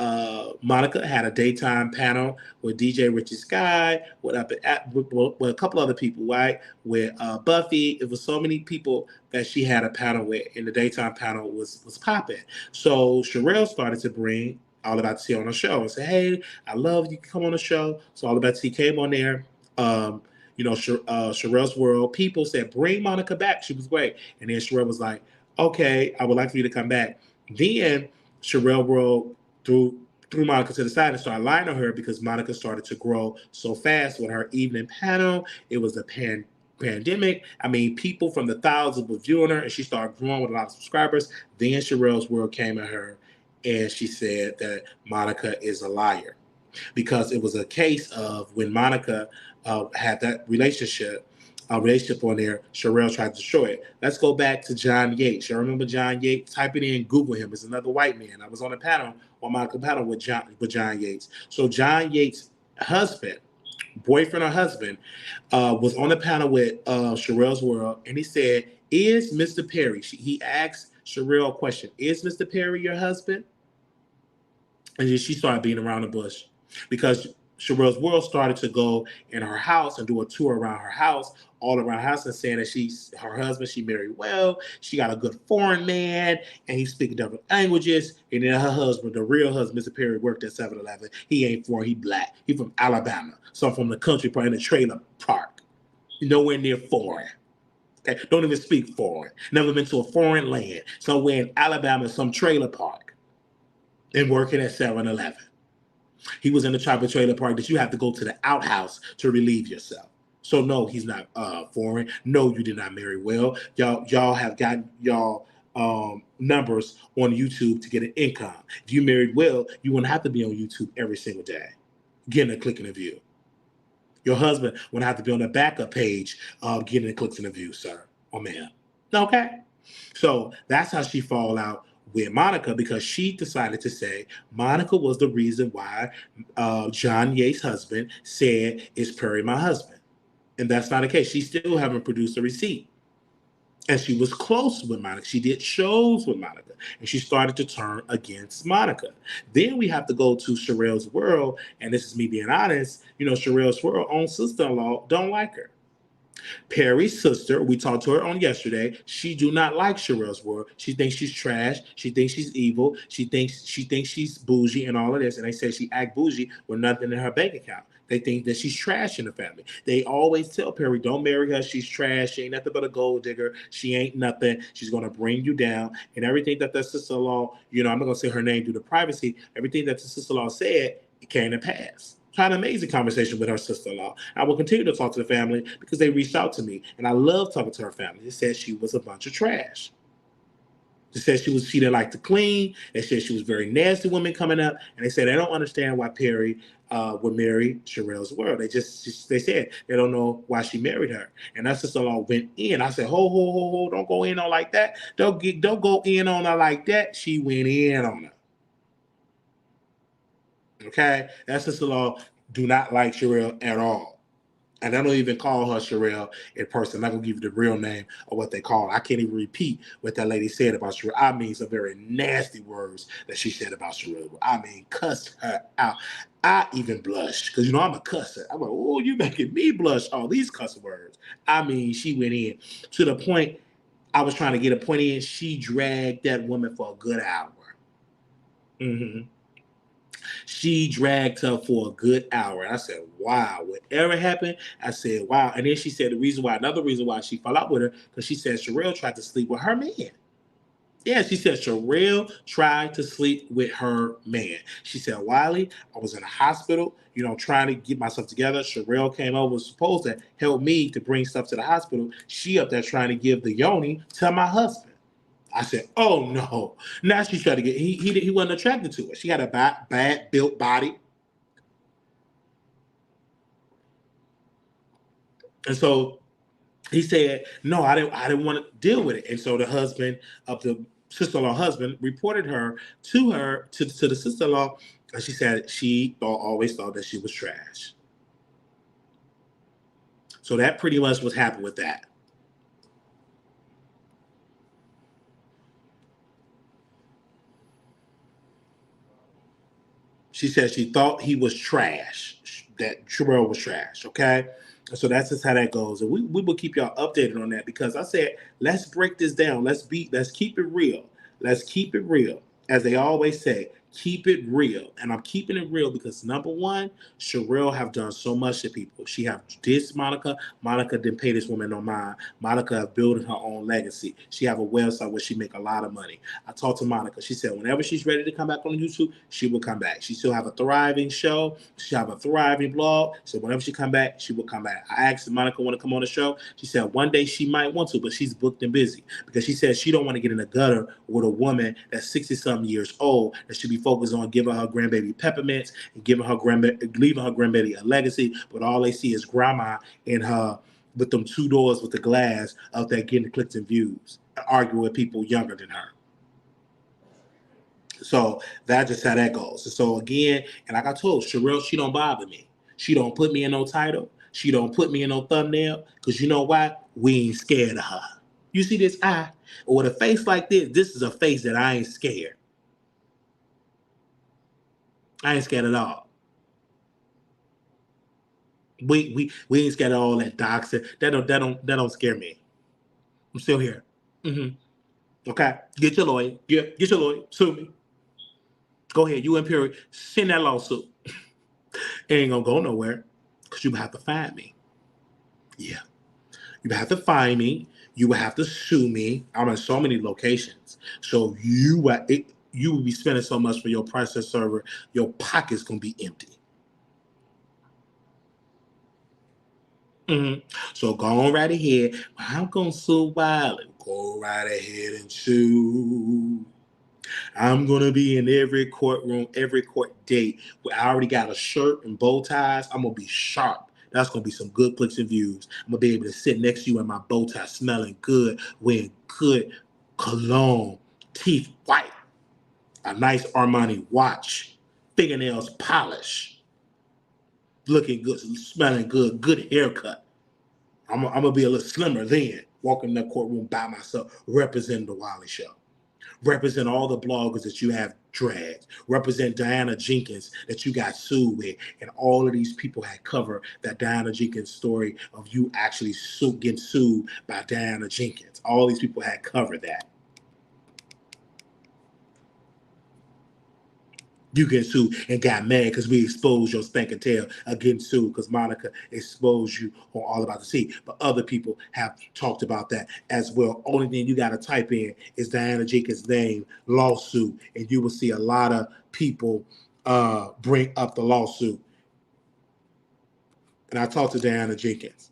Monica had a daytime panel with DJ Richie Sky, with a couple other people, right? With Buffy. It was so many people that she had a panel with, and the daytime panel was popping. So Sharrell started to bring All About the Tea on the show and say, hey, I love you, come on the show. So All About the Tea came on there. Sharrell's World, people said, bring Monica back. She was great. And then Sharrell was like, okay, I would like for you to come back. Then Sharrell World threw Monica to the side and started lying on her because Monica started to grow so fast with her evening panel. It was a pandemic. I mean, people from the thousands were viewing her, and she started growing with a lot of subscribers. Then Sharrell's World came at her, and she said that Monica is a liar, because it was a case of when Monica had that relationship on there, Sharrell tried to destroy it. Let's go back to John Yates. You remember John Yates? Type it in, Google him. It's another white man. I was on a panel, on my panel with John Yates. So John Yates' boyfriend or husband, was on a panel with Sharrell's World, and he said, is Mr. Perry, he asked Sharrell a question, is Mr. Perry your husband? And then she started beating around the bush, because Sharrell's World started to go in her house and do a tour around her house, all around her house, and saying that her husband, she married well, she got a good foreign man, and he's speaking different languages. And then her husband, the real husband, Mr. Perry, worked at 7-Eleven. He ain't foreign, he black. He from Alabama, so from the country, probably in a trailer park, nowhere near foreign. Okay, don't even speak foreign. Never been to a foreign land. Somewhere in Alabama, some trailer park, and working at 7-Eleven. He was in the type of trailer park that you have to go to the outhouse to relieve yourself. So no, he's not foreign. No, you did not marry well. Y'all have gotten y'all numbers on YouTube to get an income. If you married well, you wouldn't have to be on YouTube every single day, getting a click and a view. Your husband wouldn't have to be on the backup page, getting the clicks and a view, sir or ma'am. Okay, so that's how she fall out with Monica, because she decided to say Monica was the reason why John Yates' husband said, is Perry my husband? And that's not the case. She still haven't produced a receipt. And she was close with Monica. She did shows with Monica. And she started to turn against Monica. Then we have to go to Sharrell's World. And this is me being honest. Sharrell's World own sister-in-law don't like her. Perry's sister, we talked to her on yesterday. She do not like Sharrell's World. She thinks she's trash. She thinks she's evil. She thinks she's bougie and all of this. And they say she act bougie with nothing in her bank account. They think that she's trash in the family. They always tell Perry, don't marry her. She's trash. She ain't nothing but a gold digger. She ain't nothing. She's going to bring you down. And everything that the sister-in-law, I'm not going to say her name due to privacy. Everything that the sister-in-law said, it came to pass. Had an amazing conversation with her sister-in-law. I will continue to talk to the family because they reached out to me, and I love talking to her family. They said she was a bunch of trash. They said she didn't like to clean. They said she was a very nasty woman coming up, and they said they don't understand why Perry would marry Sharrell's world. They said they don't know why she married her. And that sister-in-law went in. I said, ho, don't go in on like that. Don't go in on her like that. She went in on her. Okay, that sister-in-law do not like Sharrell at all. And I don't even call her Sharrell in person. I'm not going to give you the real name of what they call her. I can't even repeat what that lady said about Sharrell. I mean, some very nasty words that she said about Sharrell. I mean, cussed her out. I even blushed because, I'm a cusser. I'm like, oh, you making me blush, all these cuss words. I mean, she went in to the point I was trying to get a point in. She dragged that woman for a good hour. Mm-hmm. She dragged her for a good hour. I said, wow, whatever happened, I said, wow. And then she said another reason why she fell out with her, because she said Sharrell tried to sleep with her man. Yeah, she said Sharrell tried to sleep with her man. She said, Wiley, I was in a hospital, trying to get myself together. Sharrell came over, was supposed to help me to bring stuff to the hospital. She up there trying to give the yoni to my husband. I said, oh no. Now she's trying to get, he wasn't attracted to her. She had a bad built body. And so he said, no, I didn't want to deal with it. And so the husband of the sister-in-law husband reported her to the sister-in-law. And she said she always thought that she was trash. So that pretty much was happened with that. She said she thought he was trash, that Sharrell was trash, okay? So that's just how that goes. And we will keep y'all updated on that because I said, let's break this down. Let's keep it real. Let's keep it real. As they always say, keep it real. And I'm keeping it real because number one, Sharrell have done so much to people. She have dissed Monica. Monica didn't pay this woman no mind. Monica have built her own legacy. She have a website where she make a lot of money. I talked to Monica. She said whenever she's ready to come back on YouTube, she will come back. She still have a thriving show. She have a thriving blog. So whenever she come back, she will come back. I asked if Monica want to come on the show. She said one day she might want to, but she's booked and busy because she said she don't want to get in the gutter with a woman that's 60-something years old that should be focused on giving her grandbaby peppermints and leaving her grandbaby a legacy, but all they see is grandma in her with them two doors with the glass out there getting clicks and views, arguing with people younger than her. So that's just how that goes. So again, and like I told Sharrell, she don't bother me. She don't put me in no title. She don't put me in no thumbnail because you know why? We ain't scared of her. You see this eye? Or with a face like this is a face that I ain't scared. I ain't scared at all. We ain't scared of all that doxing. That don't scare me. I'm still here. Mm-hmm. Okay, get your lawyer. Get your lawyer. Sue me. Go ahead. You and Perry, send that lawsuit. It ain't gonna go nowhere because you have to find me. Yeah, you have to find me. You will have to sue me. I'm in so many locations. So you will be spending so much for your process server. Your pocket's gonna be empty. Mm-hmm. So go on right ahead. I'm gonna sue Wiley. Go right ahead and sue. I'm gonna be in every courtroom, every court date. I already got a shirt and bow ties. I'm gonna be sharp. That's gonna be some good clicks and views. I'm gonna be able to sit next to you in my bow tie, smelling good, wearing good cologne, teeth white, a nice Armani watch, fingernails polished, looking good, smelling good, good haircut. I'm gonna be a little slimmer then, walking in that courtroom by myself, representing the Wiley Show. Represent all the bloggers that you have dragged. Represent Diana Jenkins that you got sued with. And all of these people had covered that Diana Jenkins story of you actually getting sued by Diana Jenkins. All these people had covered that. You get sued and got mad because we exposed your spanking tail getting sued because Monica exposed you on All About the Sea. But other people have talked about that as well. Only thing you got to type in is Diana Jenkins' name, lawsuit, and you will see a lot of people bring up the lawsuit. And I talked to Diana Jenkins.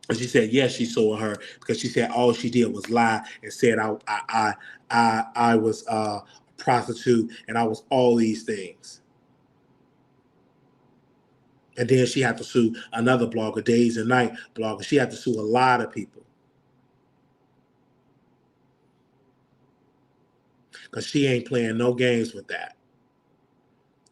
And she said, yes, she saw her because she said all she did was lie and said I was a prostitute and I was all these things. And then she had to sue another blogger, Days and Night blogger. She had to sue a lot of people. Because she ain't playing no games with that.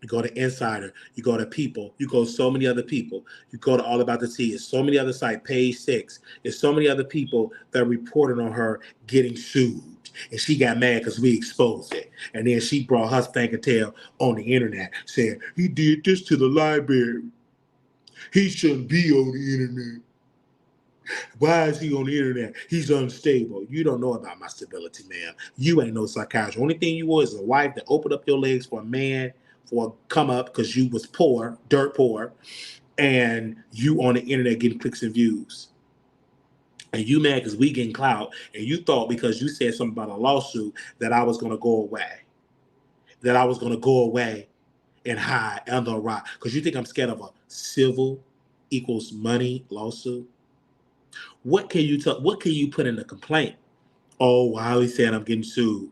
You go to Insider, you go to People, you go to so many other people. You go to All About the Tea. It's so many other sites, Page 6. There's so many other people that reported on her getting sued. And she got mad because we exposed it. And then she brought her stank and tail on the internet, saying, he did this to the library. He shouldn't be on the internet. Why is he on the internet? He's unstable. You don't know about my stability, man. You ain't no psychiatrist. Only thing you was is a wife that opened up your legs for a man for a come up because you was poor, dirt poor, and you on the internet getting clicks and views. And you mad because we getting clout, and you thought because you said something about a lawsuit that I was going to go away. That I was going to go away and hide under a rock. Because you think I'm scared of a civil equals money lawsuit? What can you tell? What can you put in the complaint? Oh, Wiley said I'm getting sued.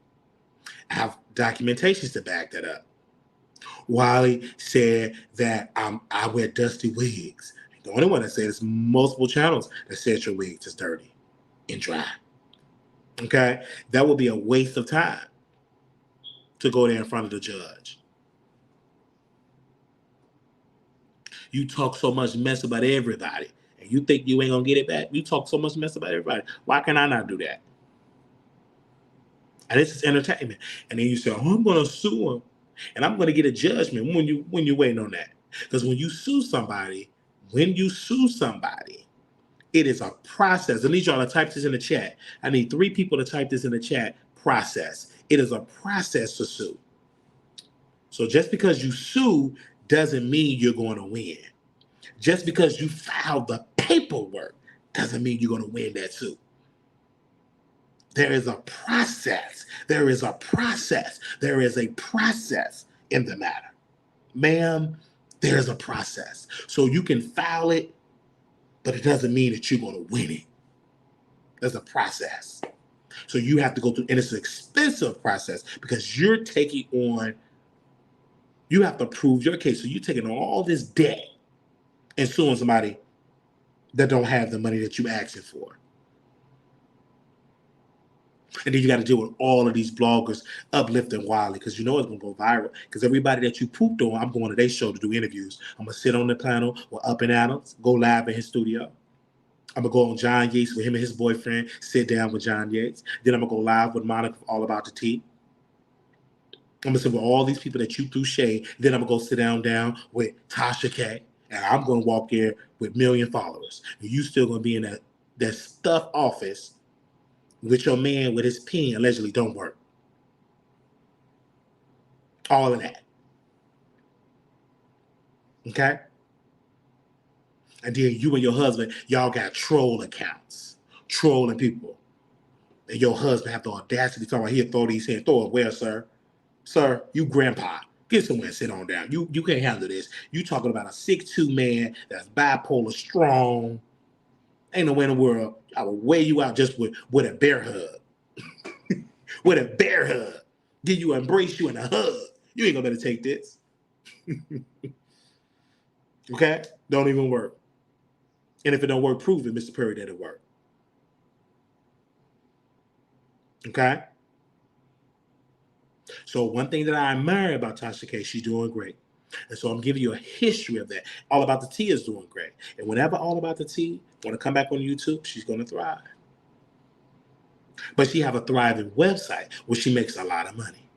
I have documentations to back that up. Wiley said that I wear dusty wigs. The only one that said it's multiple channels that said your wigs is dirty and dry. Okay? That would be a waste of time to go there in front of the judge. You talk so much mess about everybody, and you think you ain't gonna get it back? You talk so much mess about everybody. Why can I not do that? And this is entertainment. And then you say, oh, I'm gonna sue him, and I'm gonna get a judgment when you're waiting on that. Because when you sue somebody, it is a process. I need y'all to type this in the chat. I need 3 people to type this in the chat. Process. It is a process to sue. So just because you sue doesn't mean you're going to win. Just because you filed the paperwork doesn't mean you're going to win that suit. There is a process. There is a process. There is a process in the matter. Ma'am, there's a process. So you can file it, but it doesn't mean that you're going to win it. There's a process. So you have to go through, and it's an expensive process because you're taking on, you have to prove your case. So you're taking on all this debt and suing somebody that don't have the money that you asking for. And then you got to deal with all of these bloggers uplifting Wiley because you know it's going to go viral. Because everybody that you pooped on, I'm going to their show to do interviews. I'm going to sit on the panel with Up and Adams, go live in his studio. I'm going to go on John Yates with him and his boyfriend, sit down with John Yates. Then I'm going to go live with Monica All About the Tea. I'm going to sit with all these people that you threw shade. Then I'm going to go sit down with Tasha K. And I'm going to walk there with 1 million followers. And you still going to be in that stuff office with your man with his pen allegedly don't work. All of that. Okay? And then you and your husband, y'all got troll accounts. Trolling people. And your husband have the audacity to talk about he'll throw these hands. Throw it where, sir? Sir, you grandpa. Get somewhere and sit on down. You can't handle this. You talking about a 6'2" man that's bipolar strong. Ain't no way in the world I will weigh you out just with a bear hug. With a bear hug. Give you embrace you in a hug. You ain't gonna better take this. Okay? Don't even work. And if it don't work, prove it, Mr. Perry, that it worked. Okay? So one thing that I admire about Tasha K, she's doing great. And so I'm giving you a history of that. All About the Tea is doing great. And whenever All About the Tea want to come back on YouTube, she's going to thrive. But she have a thriving website where she makes a lot of money.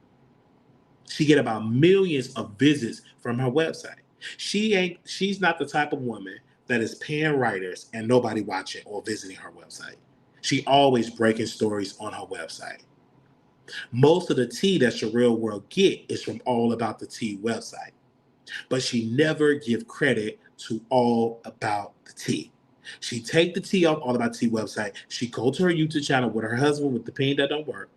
She get about millions of visits from her website. She's not the type of woman that is paying writers and nobody watching or visiting her website. She always breaking stories on her website. Most of the tea that Sharrell World get is from All About the Tea website. But she never give credit to All About the Tea. She take the tea off All About the Tea website. She go to her YouTube channel with her husband with the pen that don't work.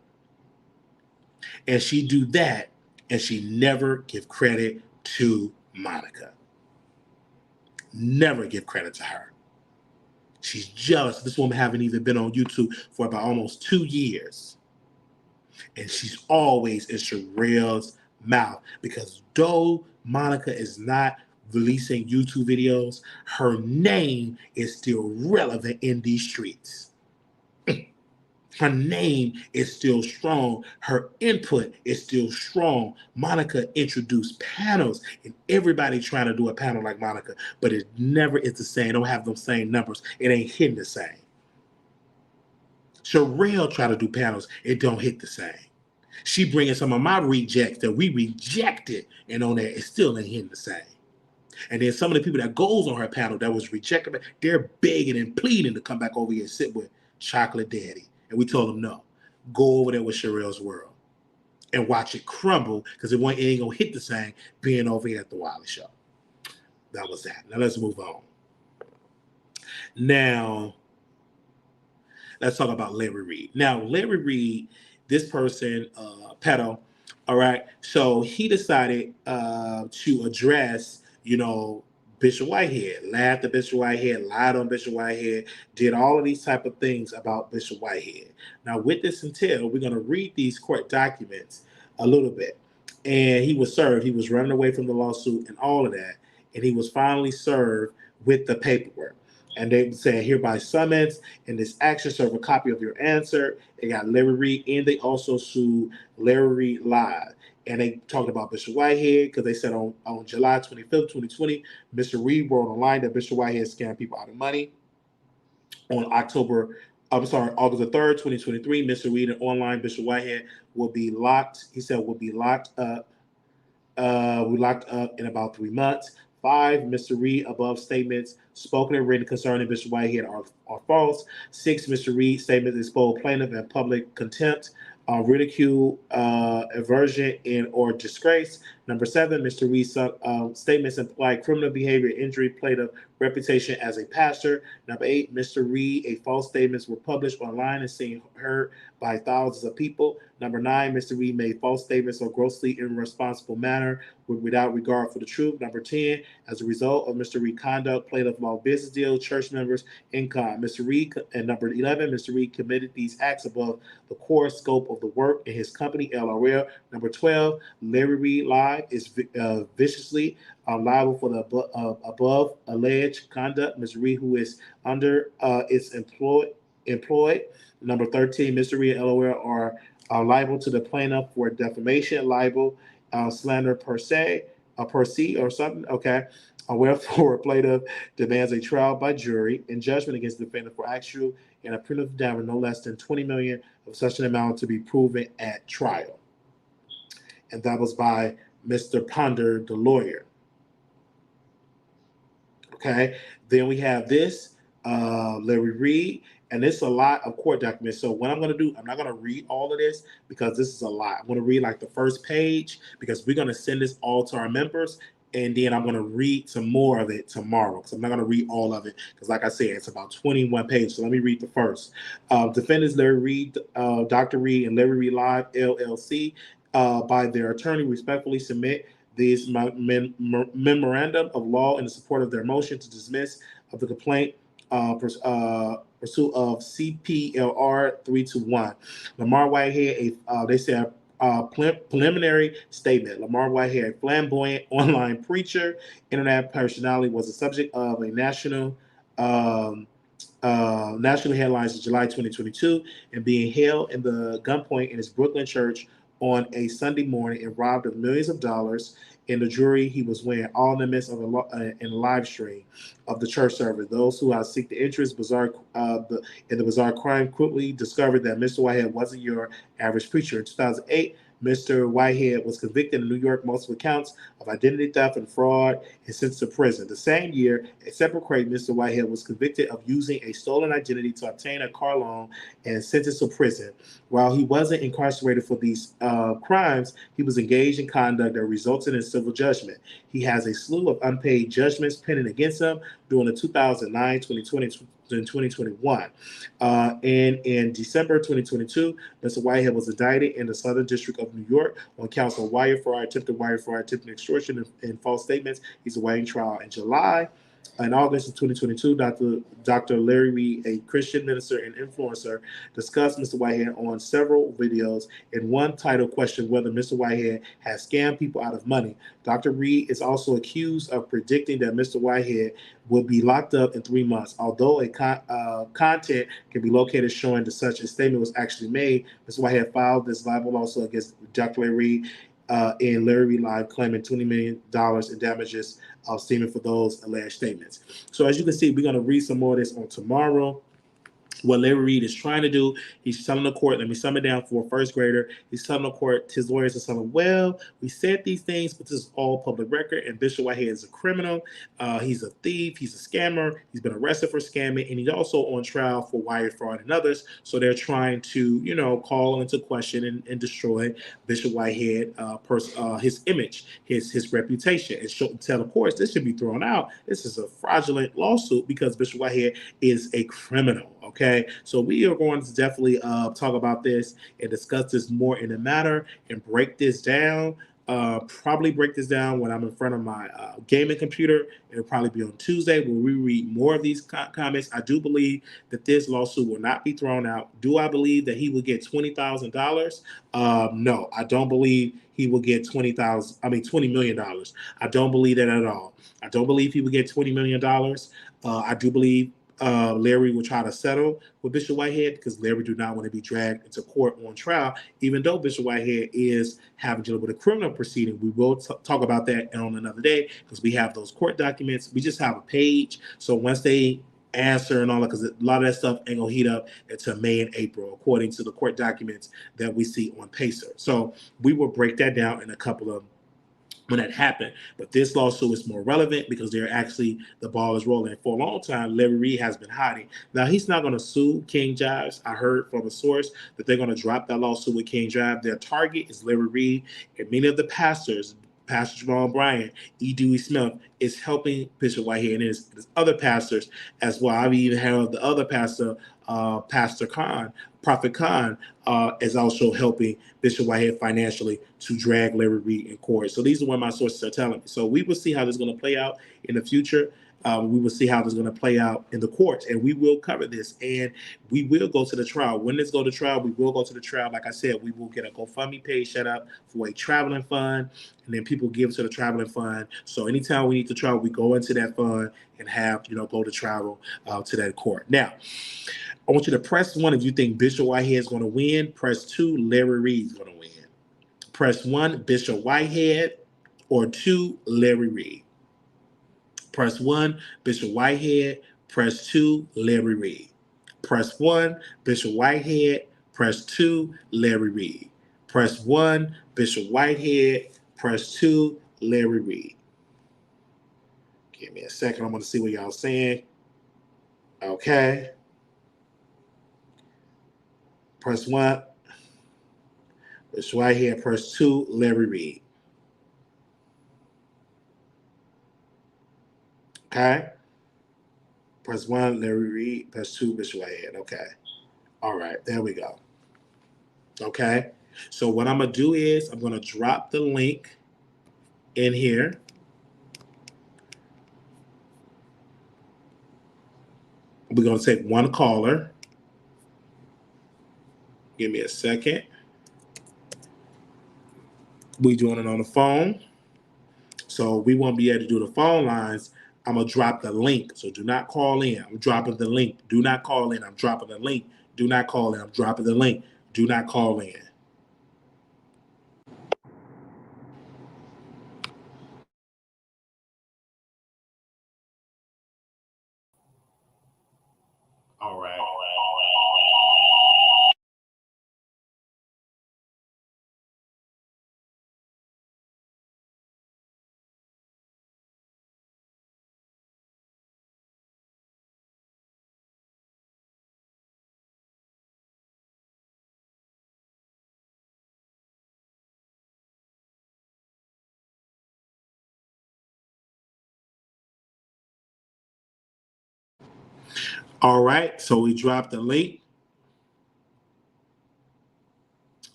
And she do that, and she never give credit to Monica. Never give credit to her. She's jealous. This woman haven't even been on YouTube for about almost 2 years. And she's always in Sharrell's mouth because though Monica is not releasing YouTube videos, her name is still relevant in these streets. Her name is still strong. Her input is still strong. Monica introduced panels, and everybody trying to do a panel like Monica, but it never is the same. Don't have them same numbers. It ain't hitting the same. Sharrell try to do panels. It don't hit the same. She bringing some of my rejects that we rejected, and on that, it still ain't hitting the same. And then some of the people that goes on her panel that was rejected, they're begging and pleading to come back over here and sit with Chocolate Daddy. And we told them, no, go over there with Sharrell's World and watch it crumble because it ain't going to hit the same being over here at the Wiley Show. That was that. Now let's move on. Now, let's talk about Larry Reid. Now, Larry Reid, this person, pedo, all right, so he decided to address, Bishop Whitehead, laughed at Bishop Whitehead, lied on Bishop Whitehead, did all of these type of things about Bishop Whitehead. Now, with this entail, we're going to read these court documents a little bit. And he was served. He was running away from the lawsuit and all of that. And he was finally served with the paperwork. And they said, hereby summons, and this action serve a copy of your answer. They got Larry Reid, and they also sued Larry Reid live. And they talked about Bishop Whitehead because they said on July 25th, 2020, Mr. Reid wrote online that Bishop Whitehead scammed people out of money. On August the 3rd, 2023, Mr. Reid and online Bishop Whitehead will be locked. He said will be locked up. We locked up in about 3 months. 5, Mr. Reid above statements spoken and written concerning Bishop Whitehead are false. 6, Mr. Reid statements expose plaintiff in public contempt, ridicule, aversion, and or disgrace. Number 7, Mr. Reid's statements imply criminal behavior, injury, plaintiff reputation as a pastor. Number 8, Mr. Reid, a false statements were published online and seen heard by thousands of people. Number 9, Mr. Reid made false statements in grossly irresponsible manner without regard for the truth. Number 10, as a result of Mr. Reid's conduct, plaintiff lost business deal, church members, income. Mr. Reid, and number 11, Mr. Reid committed these acts above the core scope of the work in his company, LRL. Number 12, Larry Reid Live is viciously liable for the above alleged conduct. Mr. Reid, who is under its employed. Number 13, Mr. Reid and LRL are liable to the plaintiff for defamation, libel, slander per se or something. Okay. Wherefore, plaintiff demands a trial by jury and judgment against the defendant for actual and a punitive damage no less than $20 million of such an amount to be proven at trial. And that was by Mr. Ponder, the lawyer. Okay. Then we have this, Larry Reid. And it's a lot of court documents. So what I'm going to do, I'm not going to read all of this because this is a lot. I'm going to read like the first page because we're going to send this all to our members. And then I'm going to read some more of it tomorrow because I'm not going to read all of it because, like I said, it's about 21 pages. So let me read the first. Defendants Larry Reid, Dr. Reid, and Larry Reid Live, LLC, by their attorney, respectfully submit these memorandum of law in support of their motion to dismiss of the complaint pursuit of CPLR 321. Lamar Whitehead, they said preliminary statement. Lamar Whitehead, flamboyant online preacher, internet personality, was the subject of a national headlines in July 2022 and being held in the gunpoint in his Brooklyn church on a Sunday morning and robbed of millions of dollars. In the jury, he was wearing all in the midst of a live stream of the church service. Those who seek the interest in the bizarre crime quickly discovered that Mr. Whitehead wasn't your average preacher. In 2008, Mr. Whitehead was convicted in New York multiple counts of identity theft and fraud and sentenced to prison. The same year, a separate crime, Mr. Whitehead was convicted of using a stolen identity to obtain a car loan and sentenced to prison. While he wasn't incarcerated for these crimes, he was engaged in conduct that resulted in civil judgment. He has a slew of unpaid judgments pending against him during the 2009, 2020, and 2021. And in December 2022, Mr. Whitehead was indicted in the Southern District of New York on counts of attempted wire fraud, attempted extortion, and false statements. He's awaiting trial in July In August of 2022, Dr. Larry Reid, a Christian minister and influencer, discussed Mr. Whitehead on several videos. In one title questioned whether Mr. Whitehead has scammed people out of money. Dr. Reid is also accused of predicting that Mr. Whitehead will be locked up in 3 months. Although content can be located showing that such a statement was actually made, Mr. Whitehead filed this libel lawsuit against Dr. Larry Reid in Larry Reid Live, claiming $20 million in damages stemming for those alleged statements. So as you can see, we're going to read some more of this on tomorrow. What Larry Reid is trying to do, he's telling the court, let me sum it down for a first grader. He's telling the court, his lawyers are telling him, well, we said these things, but this is all public record, and Bishop Whitehead is a criminal. He's a thief. He's a scammer. He's been arrested for scamming, and he's also on trial for wire fraud and others. So they're trying to, call into question and destroy Bishop Whitehead, his image, his reputation, and tell the courts this should be thrown out. This is a fraudulent lawsuit because Bishop Whitehead is a criminal. Okay, so we are going to definitely talk about this and discuss this more in the matter and break this down. Probably break this down when I'm in front of my gaming computer. It'll probably be on Tuesday where we read more of these comments. I do believe that this lawsuit will not be thrown out. Do I believe that he will get $20,000? No, I don't believe he will get $20 million. I don't believe that at all. I don't believe he will get $20 million. I do believe Larry will try to settle with Bishop Whitehead because Larry do not want to be dragged into court on trial, even though Bishop Whitehead is having to deal with a criminal proceeding. We will talk about that on another day because we have those court documents. We just have a page. So once they answer and all that, because a lot of that stuff ain't gonna heat up until May and April, according to the court documents that we see on Pacer. So we will break that down in a couple of when that happened. But this lawsuit is more relevant because the ball is rolling. For a long time, Larry Reid has been hiding. Now, he's not going to sue King Jives. I heard from a source that they're going to drop that lawsuit with King Jives. Their target is Larry Reid, and many of the pastors, Pastor Jamal Bryant, E. Dewey Smith, is helping Bishop Whitehead, and there's other pastors as well. I've even heard the other pastor, Pastor Khan, Prophet Khan, is also helping Bishop Whitehead financially to drag Larry Reid in court. So these are what my sources are telling me. So we will see how this is going to play out in the future. We will see how this is going to play out in the courts, and we will cover this, and we will go to the trial. When this go to trial, we will go to the trial. Like I said, we will get a GoFundMe page set up for a traveling fund, and then people give to the traveling fund. So anytime we need to travel, we go into that fund and have, go to travel to that court. Now, I want you to press 1 if you think Bishop Whitehead is going to win. Press 2, Larry Reid is going to win. Press 1, Bishop Whitehead, or 2, Larry Reid. Press 1, Bishop Whitehead. Press 2, Larry Reid. Press 1, Bishop Whitehead. Press 2, Larry Reid. Press 1, Bishop Whitehead. Press 2, Larry Reid. Give me a second. I'm going to see what y'all saying. Okay. Press 1, Bishop Whitehead. Press 2, Larry Reid. Okay. Press 1, Larry Reid. Press 2, Bishop Whitehead. Okay. All right. There we go. Okay. So what I'm going to do is I'm going to drop the link in here. We're going to take one caller. Give me a second. We're doing it on the phone. So we won't be able to do the phone lines. I'm going to drop the link. So do not call in. I'm dropping the link. Do not call in. I'm dropping the link. Do not call in. I'm dropping the link. Do not call in. All right. All right. So we dropped the link.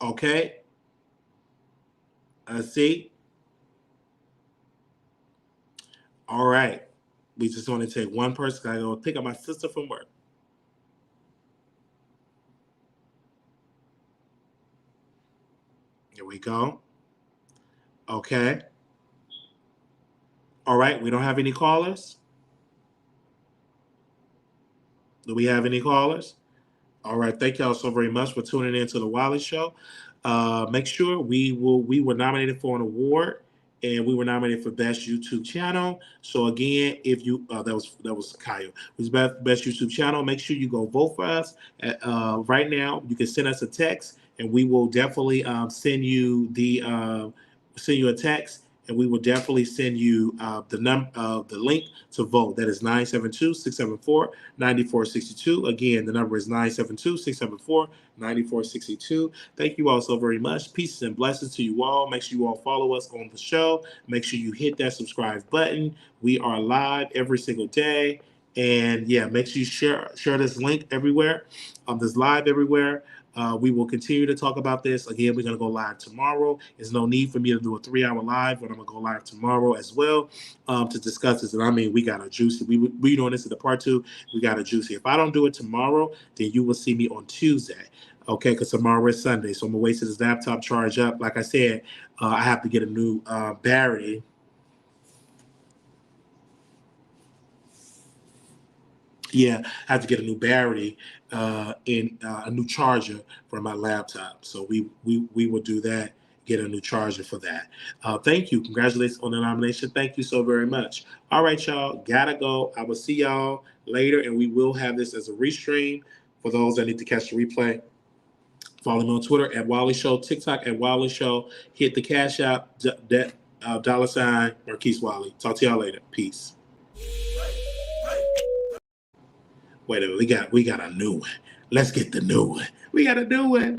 Okay. Let's see. All right. We just want to take one person. I go pick up my sister from work. Here we go. Okay. All right. We don't have any callers. Do we have any callers? All right. Thank y'all so very much for tuning in to the Wiley Show. Make sure we were nominated for an award, and we were nominated for best YouTube channel. So again, if you that was Kyle, it was best YouTube channel. Make sure you go vote for us. Right now, you can send us a text, and we will definitely send you a text, and we will definitely send you the link to vote. That is 972-674-9462. Again, the number is 972-674-9462. Thank you all so very much. Peace and blessings to you all. Make sure you all follow us on the show. Make sure you hit that subscribe button. We are live every single day. And yeah, make sure you share this link everywhere. This live everywhere. We will continue to talk about this. Again, we're going to go live tomorrow. There's no need for me to do a 3-hour live, but I'm going to go live tomorrow as well to discuss this. And I mean, we got a juicy. We doing this in the part 2. We got a juicy. If I don't do it tomorrow, then you will see me on Tuesday. Okay, because tomorrow is Sunday. So I'm going to wait till this laptop charge up. Like I said, I have to get a new battery. Yeah, I have to get a new battery and a new charger for my laptop. So we will do that, get a new charger for that. Thank you. Congratulations on the nomination. Thank you so very much. All right, y'all. Gotta go. I will see y'all later, and we will have this as a restream for those that need to catch the replay. Follow me on Twitter at Wiley Show, TikTok at Wiley Show. Hit the Cash App, $ Marquise Wiley. Talk to y'all later. Peace. Wait a minute, we got a new one. Let's get the new one. We got a new one.